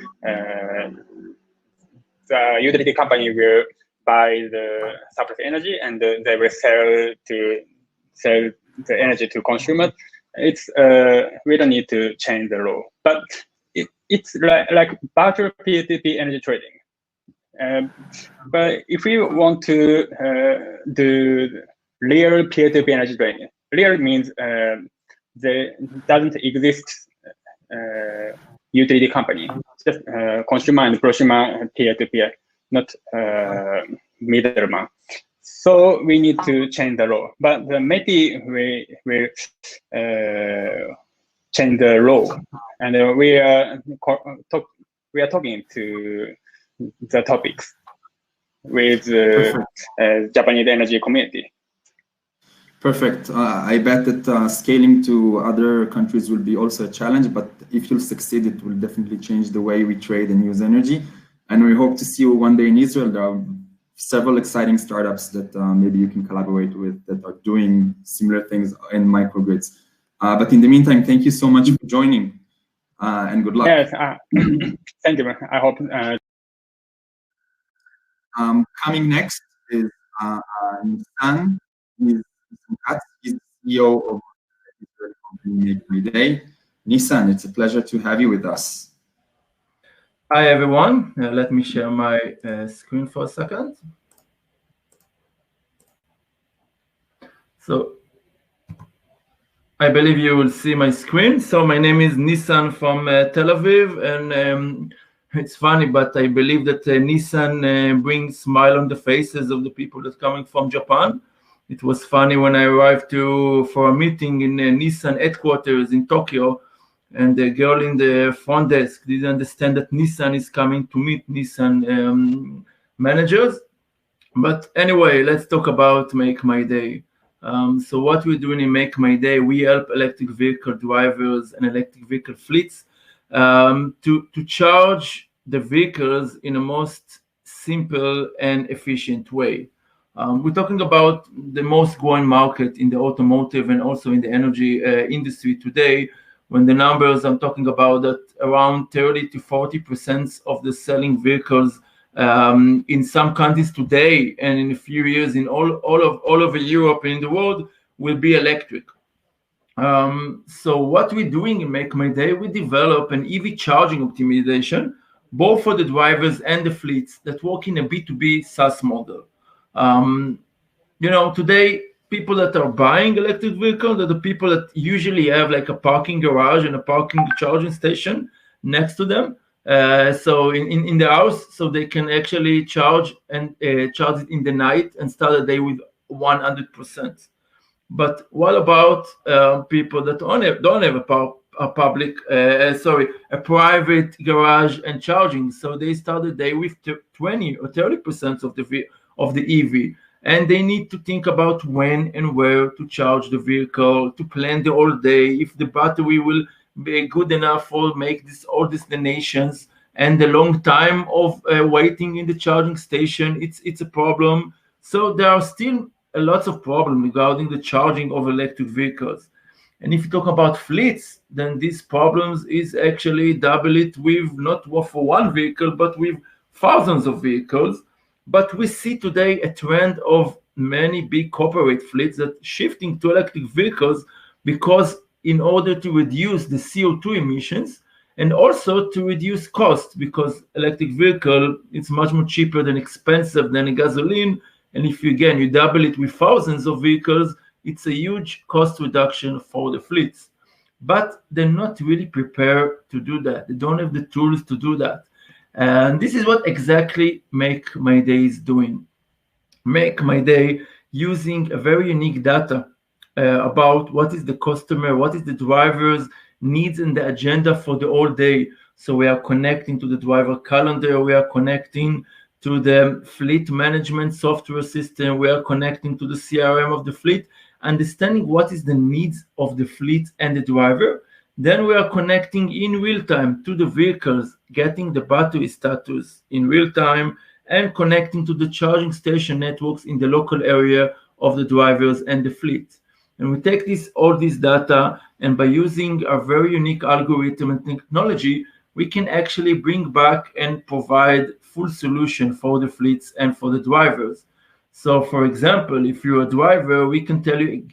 utility company will buy the surplus energy and they will sell the energy to consumers. It's we don't need to change the law, but it's like virtual peer-to-peer energy trading. But if we want to do real peer-to-peer energy trading, real means there doesn't exist utility company, just consumer and prosumer peer-to-peer, not middleman. So we need to change the law, but the METI will change the law, and we are talking to the topics with Japanese energy community. Perfect. I bet that scaling to other countries will be also a challenge, but if you'll succeed, it will definitely change the way we trade and use energy. And we hope to see you one day in Israel. There are several exciting startups that maybe you can collaborate with that are doing similar things in microgrids. But in the meantime, thank you so much for joining and good luck. Yes, thank you. I hope. Coming next is Nissan. He's the CEO of the company Make My Day. Nissan, it's a pleasure to have you with us. Hi, everyone. Let me share my screen for a second. So I believe you will see my screen. So my name is Nissan from Tel Aviv, and it's funny, but I believe that Nissan brings smile on the faces of the people that are coming from Japan. It was funny when I arrived for a meeting in Nissan headquarters in Tokyo, and the girl in the front desk didn't understand that Nissan is coming to meet Nissan managers. But anyway, let's talk about Make My Day. So what we're doing in Make My Day, we help electric vehicle drivers and electric vehicle fleets to charge the vehicles in a most simple and efficient way. We're talking about the most growing market in the automotive and also in the energy industry today, when the numbers I'm talking about that around 30 to 40% of the selling vehicles in some countries today and in a few years in all over Europe and in the world will be electric. So what we're doing in Make My Day, we develop an EV charging optimization, both for the drivers and the fleets that work in a B2B SaaS model. Today, people that are buying electric vehicles are the people that usually have like a parking garage and a parking charging station next to them. So in the house, so they can actually charge it in the night and start the day with 100%. But what about people that don't have a private garage and charging? So they start the day with 20 or 30% of the EV. And they need to think about when and where to charge the vehicle, to plan the whole day, if the battery will be good enough for make all destinations, and the long time of waiting in the charging station, it's a problem. So there are still lots of problems regarding the charging of electric vehicles. And if you talk about fleets, then these problems is actually double it with not for one vehicle, but with thousands of vehicles. But we see today a trend of many big corporate fleets that shifting to electric vehicles, because in order to reduce the CO2 emissions and also to reduce cost, because electric vehicle is much more cheaper than expensive than a gasoline. And if you double it with thousands of vehicles, it's a huge cost reduction for the fleets. But they're not really prepared to do that. They don't have the tools to do that. And this is what exactly Make My Day is doing. Make My Day using a very unique data about what is the customer, what is the driver's needs and the agenda for the whole day. So we are connecting to the driver calendar, we are connecting to the fleet management software system, we are connecting to the CRM of the fleet, understanding what is the needs of the fleet and the driver. Then we are connecting in real time to the vehicles, getting the battery status in real time, and connecting to the charging station networks in the local area of the drivers and the fleet. And we take all this data, and by using a very unique algorithm and technology, we can actually bring back and provide full solution for the fleets and for the drivers. So for example, if you're a driver, we can tell you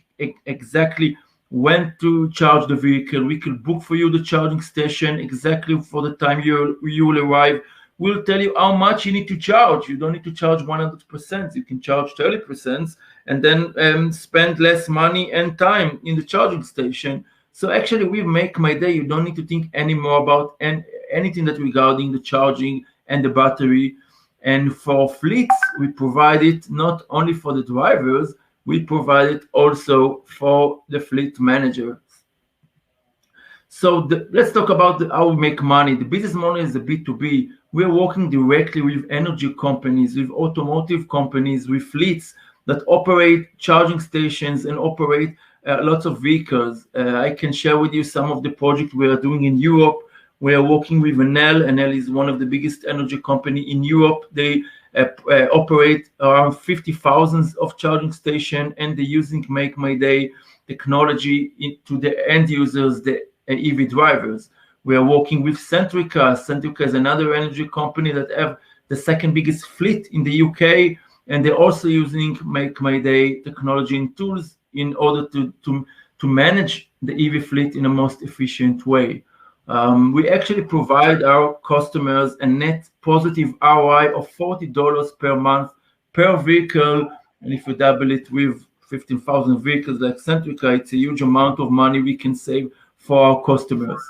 exactly when to charge the vehicle. We can book for you the charging station exactly for the time you will arrive. We'll tell you how much you need to charge. You don't need to charge 100%. You can charge 30% and then spend less money and time in the charging station. So actually, we Make My Day. You don't need to think anymore about anything that regarding the charging and the battery. And for fleets, we provide it not only for the drivers, we provide it also for the fleet managers. So let's talk about how we make money. The business model is a B2B. We're working directly with energy companies, with automotive companies, with fleets that operate charging stations and operate lots of vehicles. I can share with you some of the projects we are doing in Europe. We are working with Enel. Enel is one of the biggest energy company in Europe. They operate around 50,000 of charging stations, and they're using Make My Day technology to the end users, the EV drivers. We are working with Centrica. Centrica is another energy company that have the second biggest fleet in the UK, and they're also using Make My Day technology and tools in order to manage the EV fleet in a most efficient way. We actually provide our customers a net positive ROI of $40 per month per vehicle, and if you double it with 15,000 vehicles like Centrica, it's a huge amount of money we can save for our customers.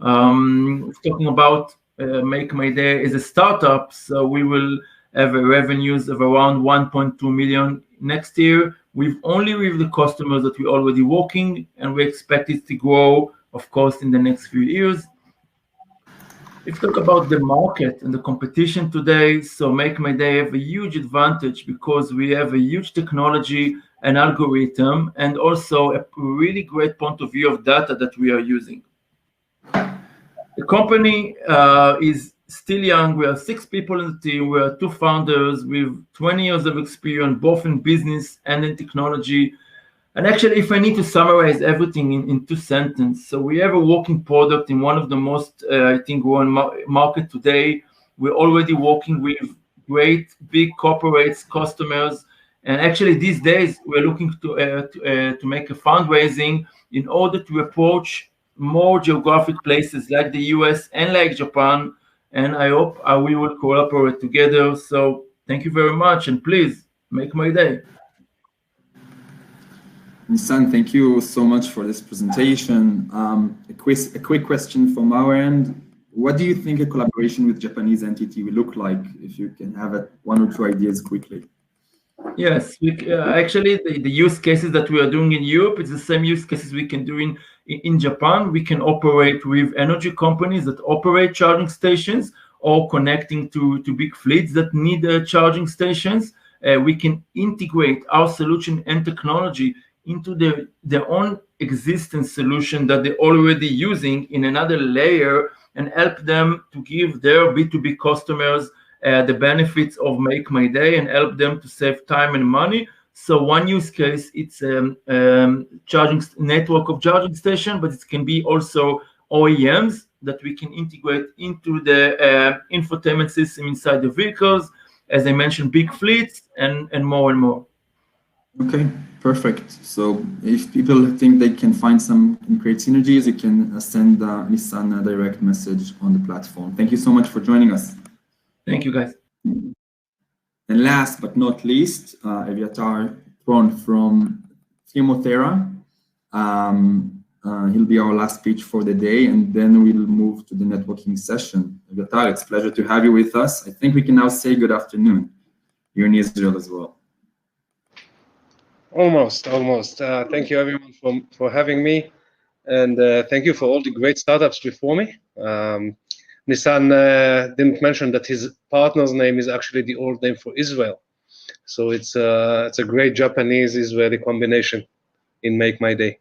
Talking about Make My Day as a startup, so we will have revenues of around 1.2 million next year, with the customers that we're already working, and we expect it to grow, of course, in the next few years. If you talk about the market and the competition today, so Make My Day have a huge advantage because we have a huge technology and algorithm, and also a really great point of view of data that we are using. The company is still young. We are 6 people in the team. We are 2 founders with 20 years of experience, both in business and in technology. And actually, if I need to summarize everything in 2 sentences, so we have a working product in one of the most, I think, growing market today. We're already working with great big corporates, customers, and actually these days we're looking to make a fundraising in order to approach more geographic places like the US and like Japan. And I hope we will collaborate together. So thank you very much, and please Make My Day. Nissan, thank you so much for this presentation. A quick question from our end. What do you think a collaboration with Japanese entity will look like? If you can have 1 or 2 ideas quickly. Yes, actually the use cases that we are doing in Europe, it's the same use cases we can do in Japan. We can operate with energy companies that operate charging stations or connecting to big fleets that need charging stations. We can integrate our solution and technology into their own existing solution that they're already using in another layer, and help them to give their B2B customers the benefits of Make My Day and help them to save time and money. So one use case, it's charging network of charging station, but it can be also OEMs that we can integrate into the infotainment system inside the vehicles. As I mentioned, big fleets and more and more. Okay, perfect. So if people think they can find some great synergies, you can send Nissan a direct message on the platform. Thank you so much for joining us. Thank you, guys. And last but not least, Evyatar Tron from Thermothera. He'll be our last speech for the day, and then we'll move to the networking session. Evyatar, it's a pleasure to have you with us. I think we can now say good afternoon. You're in Israel as well. Almost. Thank you everyone for having me, and thank you for all the great startups before me. Nissan didn't mention that his partner's name is actually the old name for Israel, so it's a great Japanese-Israeli combination in Make My Day.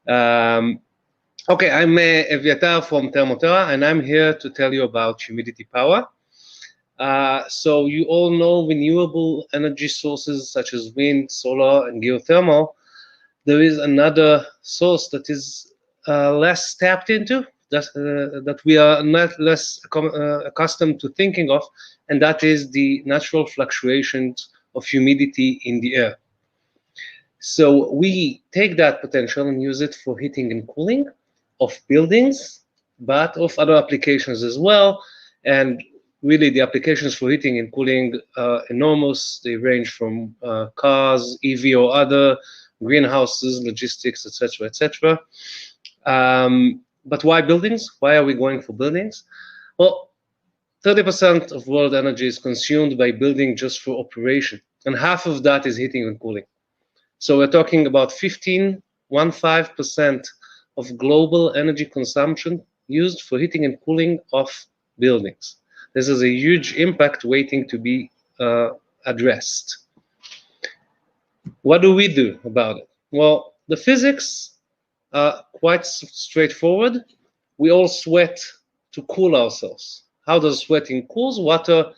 Okay, I'm Evyatar from Thermothera, and I'm here to tell you about humidity power. So you all know renewable energy sources such as wind, solar, and geothermal. There is another source that is less tapped into, that we are not less accustomed to thinking of, and that is the natural fluctuations of humidity in the air. So we take that potential and use it for heating and cooling of buildings, but of other applications as well. And really, the applications for heating and cooling are enormous. They range from cars, EV or other, greenhouses, logistics, etc., etc. But why buildings? Why are we going for buildings? Well, 30% of world energy is consumed by building just for operation, and half of that is heating and cooling. So we're talking about 15% of global energy consumption used for heating and cooling of buildings. This is a huge impact waiting to be addressed. What do we do about it? Well, the physics are quite straightforward. We all sweat to cool ourselves. How does sweating cool? Water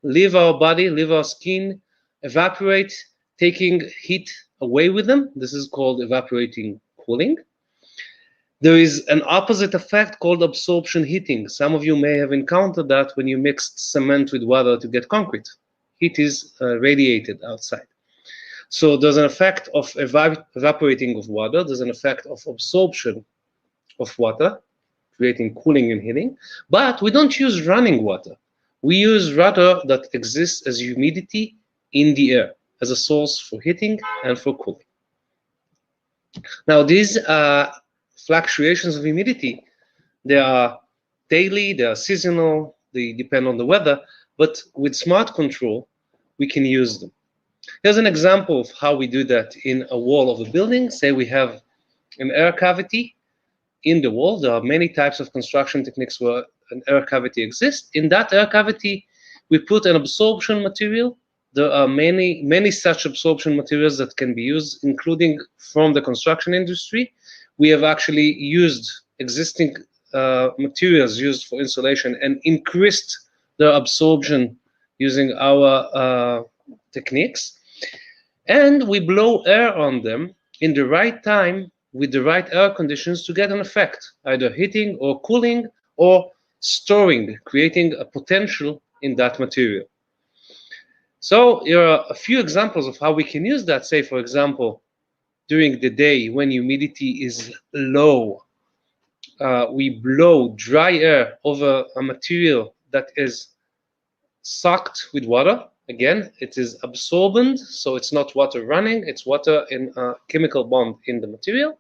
leave our body, leave our skin, evaporate, taking heat away with them. This is called evaporating cooling. There is an opposite effect called absorption heating. Some of you may have encountered that when you mixed cement with water to get concrete. Heat is radiated outside. So there's an effect of evaporating of water. There's an effect of absorption of water, creating cooling and heating. But we don't use running water. We use water that exists as humidity in the air, as a source for heating and for cooling. Now, these fluctuations of humidity, they are daily, they are seasonal, they depend on the weather, but with smart control, we can use them. Here's an example of how we do that in a wall of a building. Say we have an air cavity in the wall. There are many types of construction techniques where an air cavity exists. In that air cavity, we put an absorption material. There are many such absorption materials that can be used, including from the construction industry. We have actually used existing materials used for insulation and increased their absorption using our techniques. And we blow air on them in the right time with the right air conditions to get an effect, either heating or cooling or storing, creating a potential in that material. So here are a few examples of how we can use that. Say, for example, during the day when humidity is low, we blow dry air over a material that is soaked with water. Again, it is absorbent, so it's not water running, it's water in a chemical bond in the material.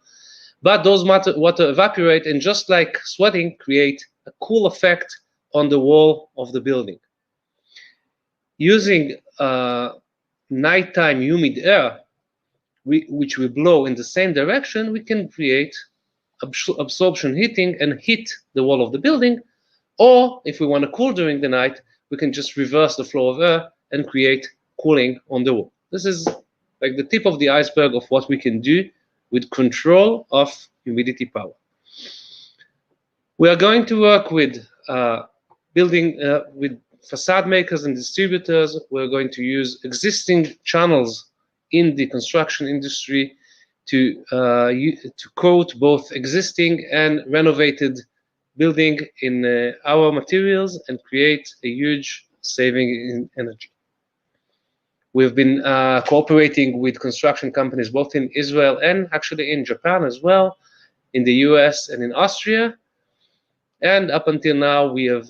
But those water evaporate, and just like sweating, create a cool effect on the wall of the building. Using nighttime humid air, which we blow in the same direction, we can create absorption heating and heat the wall of the building. Or if we want to cool during the night, we can just reverse the flow of air and create cooling on the wall. This is like the tip of the iceberg of what we can do with control of humidity power. We are going to work with with facade makers and distributors. We're going to use existing channels in the construction industry to coat both existing and renovated building in our materials and create a huge saving in energy. We've been cooperating with construction companies both in Israel and actually in Japan as well, in the US and in Austria. And up until now, we have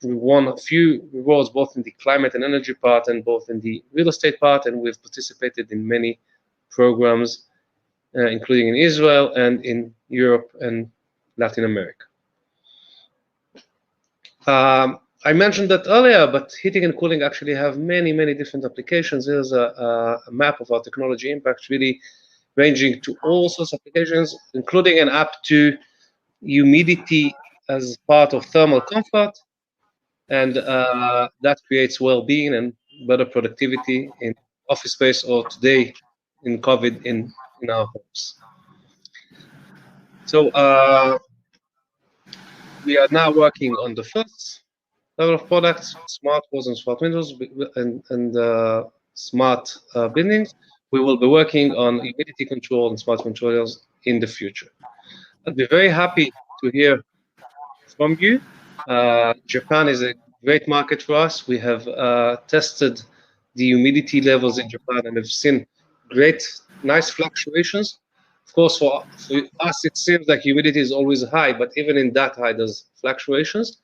we won a few awards both in the climate and energy part and both in the real estate part, and we've participated in many programs, including in Israel and in Europe and Latin America. I mentioned that earlier, but heating and cooling actually have many, many different applications. Here's a map of our technology impact, really ranging to all sorts of applications, including an app to humidity as part of thermal comfort, and that creates well-being and better productivity in office space, or today in COVID in our homes. So we are now working on the first level of products, smart walls and smart windows and smart buildings. We will be working on humidity control and smart controllers in the future. I'd be very happy to hear from you. Japan is a great market for us. We have tested the humidity levels in Japan and have seen nice fluctuations. Of course, for us, it seems like humidity is always high, but even in that high, there's fluctuations.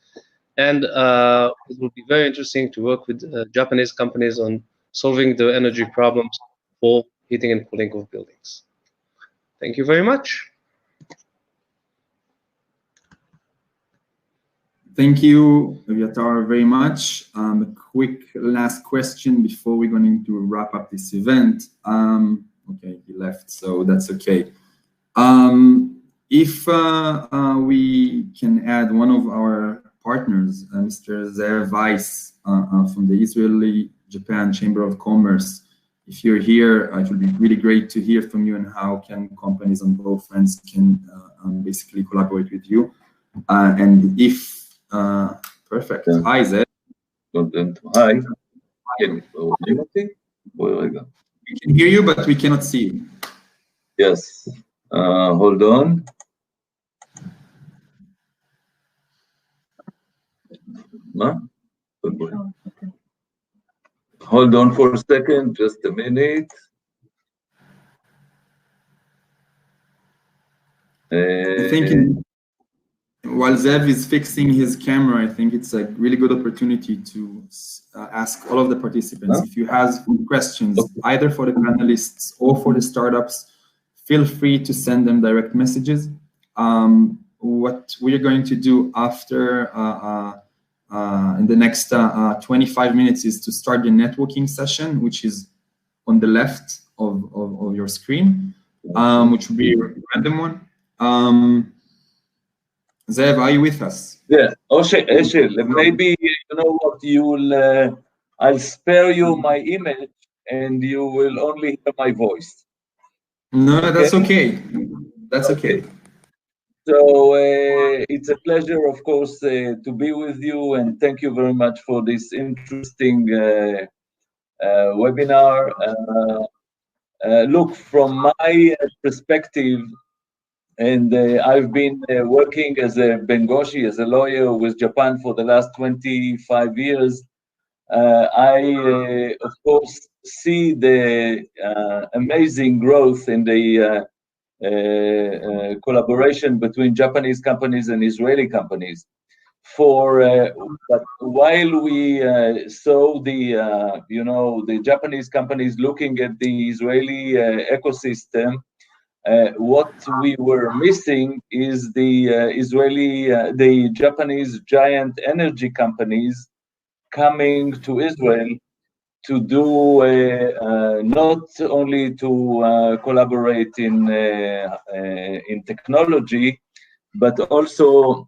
And it will be very interesting to work with Japanese companies on solving the energy problems for heating and cooling of buildings. Thank you very much. Thank you, Aviatar, very much. A quick last question before we're going to wrap up this event. Okay, he left, so that's okay. If we can add one of our partners, Mr. Ze'ev Weiss from the Israeli-Japan Chamber of Commerce. If you're here, it would be really great to hear from you and how can companies on both ends can basically collaborate with you. And if perfect. Hi, Ze'ev. Hi. Can you hear me? We can hear you, but we cannot see you. Yes. Hold on. Hold on for a second, just a minute. I think while Ze'ev is fixing his camera, I think it's a really good opportunity to ask all of the participants. If you have questions, either for the panelists or for the startups, feel free to send them direct messages. What we are going to do after in the next 25 minutes is to start the networking session, which is on the left of your screen, which will be a random one. Ze'ev, are you with us? Yeah, Eshel, maybe you know what, I'll spare you my image and you will only hear my voice. No, okay? That's okay. That's okay. So it's a pleasure, of course, to be with you, and thank you very much for this interesting webinar. Look, from my perspective, and I've been working as a bengoshi, as a lawyer with Japan for the last 25 years. I, of course, see the amazing growth in the collaboration between Japanese companies and Israeli companies. But while we saw the, the Japanese companies looking at the Israeli ecosystem, what we were missing is the Japanese giant energy companies coming to Israel to do not only to collaborate in technology, but also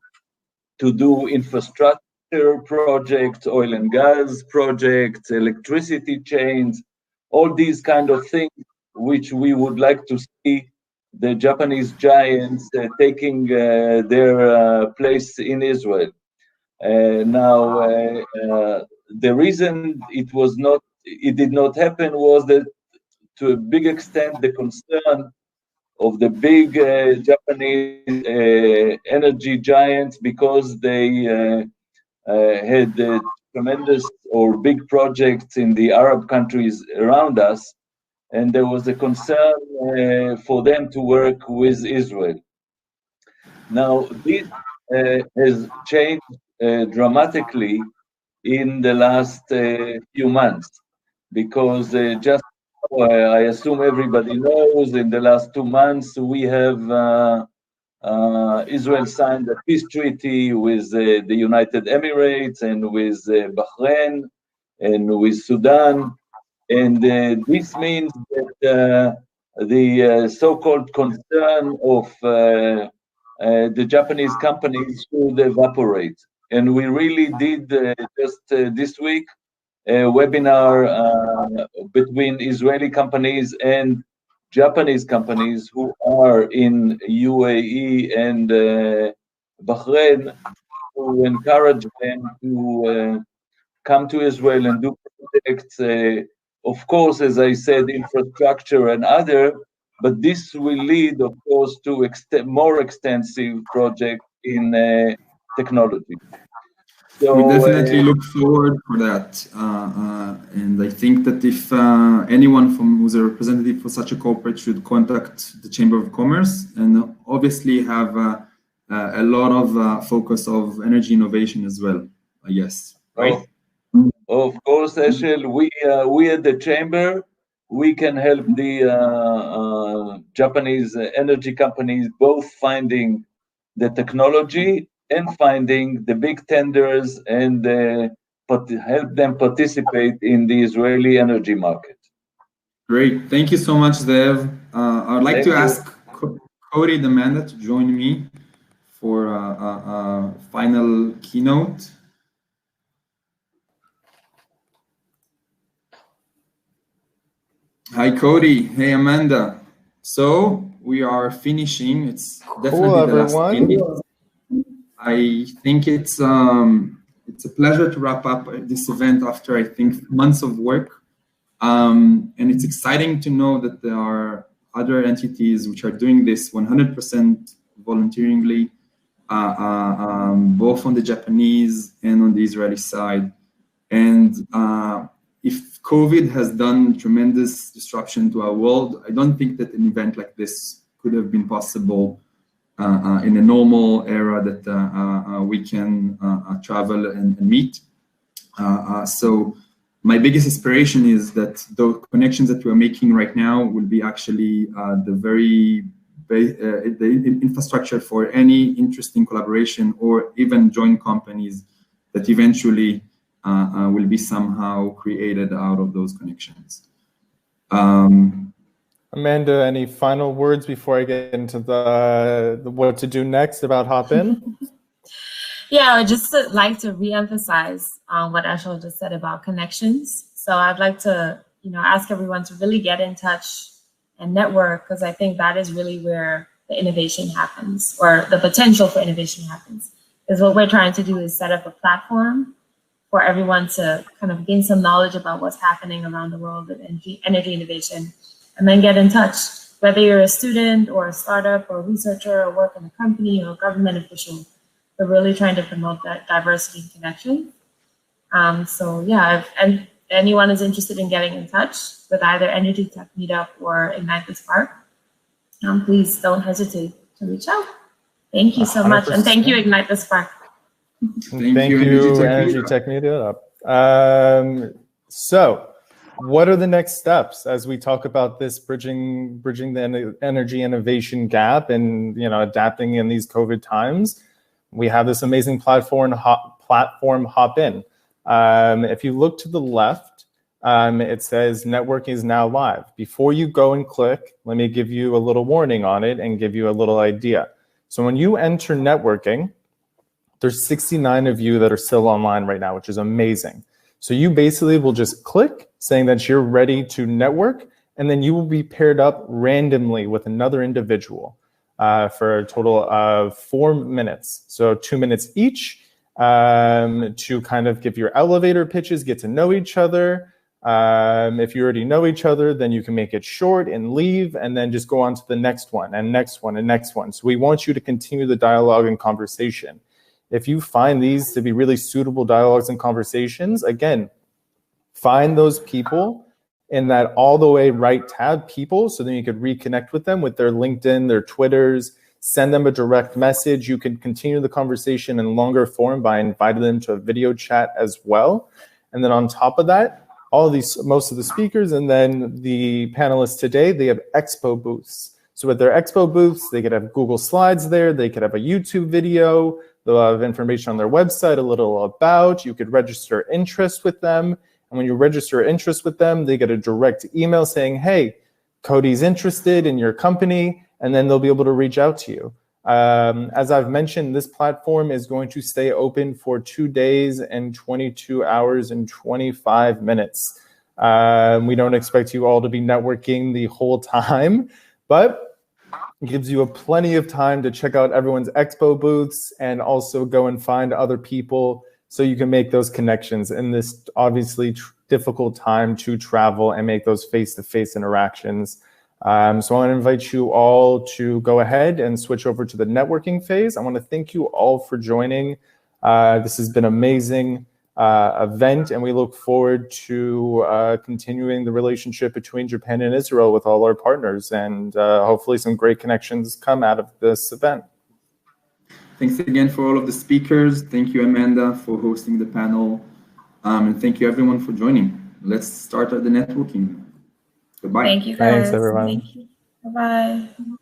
to do infrastructure projects, oil and gas projects, electricity chains, all these kind of things which we would like to see the Japanese giants taking their place in Israel. Now, the reason it was not it did not happen was that, to a big extent, the concern of the big Japanese energy giants, because they had tremendous or big projects in the Arab countries around us, and there was a concern for them to work with Israel. Now, this has changed dramatically in the last few months, because just I assume everybody knows, in the last 2 months we have Israel signed a peace treaty with the United Emirates and with Bahrain and with Sudan, and this means that the so-called concern of the Japanese companies should evaporate. And we really did just this week a webinar between Israeli companies and Japanese companies who are in UAE and Bahrain, to encourage them to come to Israel and do projects, of course, as I said, infrastructure and other, but this will lead, of course, to more extensive projects in technology. So, we definitely look forward for that, and I think that if anyone who's a representative for such a corporate should contact the Chamber of Commerce, and obviously have a lot of focus of energy innovation as well, I guess, right? Of course, Eshel, we at the Chamber, we can help the Japanese energy companies both finding the technology and finding the big tenders and help them participate in the Israeli energy market. Great. Thank you so much, Zev. I would like to ask Cody and Amanda to join me for a final keynote. Hi, Cody. Hey, Amanda. So we are finishing. It's definitely the last minute. I think it's a pleasure to wrap up this event after, I think, months of work. And it's exciting to know that there are other entities which are doing this 100% volunteeringly, both on the Japanese and on the Israeli side. And if COVID has done tremendous disruption to our world, I don't think that an event like this could have been possible in a normal era that we can travel and meet. So my biggest inspiration is that the connections that we're making right now will be actually the infrastructure for any interesting collaboration or even joint companies that eventually will be somehow created out of those connections. Amanda, any final words before I get into the what to do next about Hopin? Yeah, I'd just like to reemphasize what Eshel just said about connections. So I'd like to, ask everyone to really get in touch and network, because I think that is really where the innovation happens, or the potential for innovation happens. Because what we're trying to do is set up a platform for everyone to kind of gain some knowledge about what's happening around the world with energy innovation, and then get in touch, whether you're a student or a startup or a researcher or work in a company or a government official. We're really trying to promote that diversity and connection. So yeah, if anyone is interested in getting in touch with either Energy Tech Meetup or Ignite the Spark, please don't hesitate to reach out. Thank you so much, and thank you, Ignite the Spark. Thank you, Energy Tech Meetup. So, what are the next steps as we talk about this bridging the energy innovation gap and adapting in these COVID times? We have this amazing platform Hopin. If you look to the left, it says network is now live. Before you go and click, let me give you a little warning on it and give you a little idea. So when you enter networking, there's 69 of you that are still online right now, which is amazing. So you basically will just click saying that you're ready to network, and then you will be paired up randomly with another individual for a total of 4 minutes. So 2 minutes each to kind of give your elevator pitches, get to know each other, If you already know each other, then you can make it short and leave, and then just go on to the next one and next one and next one. So we want you to continue the dialogue and conversation. If you find these to be really suitable dialogues and conversations, again, find those people in that all the way right tab, people, so then you could reconnect with them with their LinkedIn, their Twitters, send them a direct message. You can continue the conversation in longer form by inviting them to a video chat as well. And then on top of that, most of the speakers and then the panelists today, they have expo booths. So with their expo booths, they could have Google Slides there, they could have a YouTube video, they'll have information on their website, a little about, you could register interest with them. And when you register interest with them, they get a direct email saying, hey, Cody's interested in your company, and then they'll be able to reach out to you. As I've mentioned, this platform is going to stay open for 2 days and 22 hours and 25 minutes. We don't expect you all to be networking the whole time, but it gives you plenty of time to check out everyone's expo booths and also go and find other people so you can make those connections in this obviously difficult time to travel and make those face-to-face interactions. So I want to invite you all to go ahead and switch over to the networking phase. I want to thank you all for joining. This has been an amazing event, and we look forward to continuing the relationship between Japan and Israel with all our partners, and hopefully some great connections come out of this event. Thanks again for all of the speakers. Thank you, Amanda, for hosting the panel. And thank you, everyone, for joining. Let's start the networking. Goodbye. Thank you, guys. Thanks, everyone. Thank you. Bye-bye.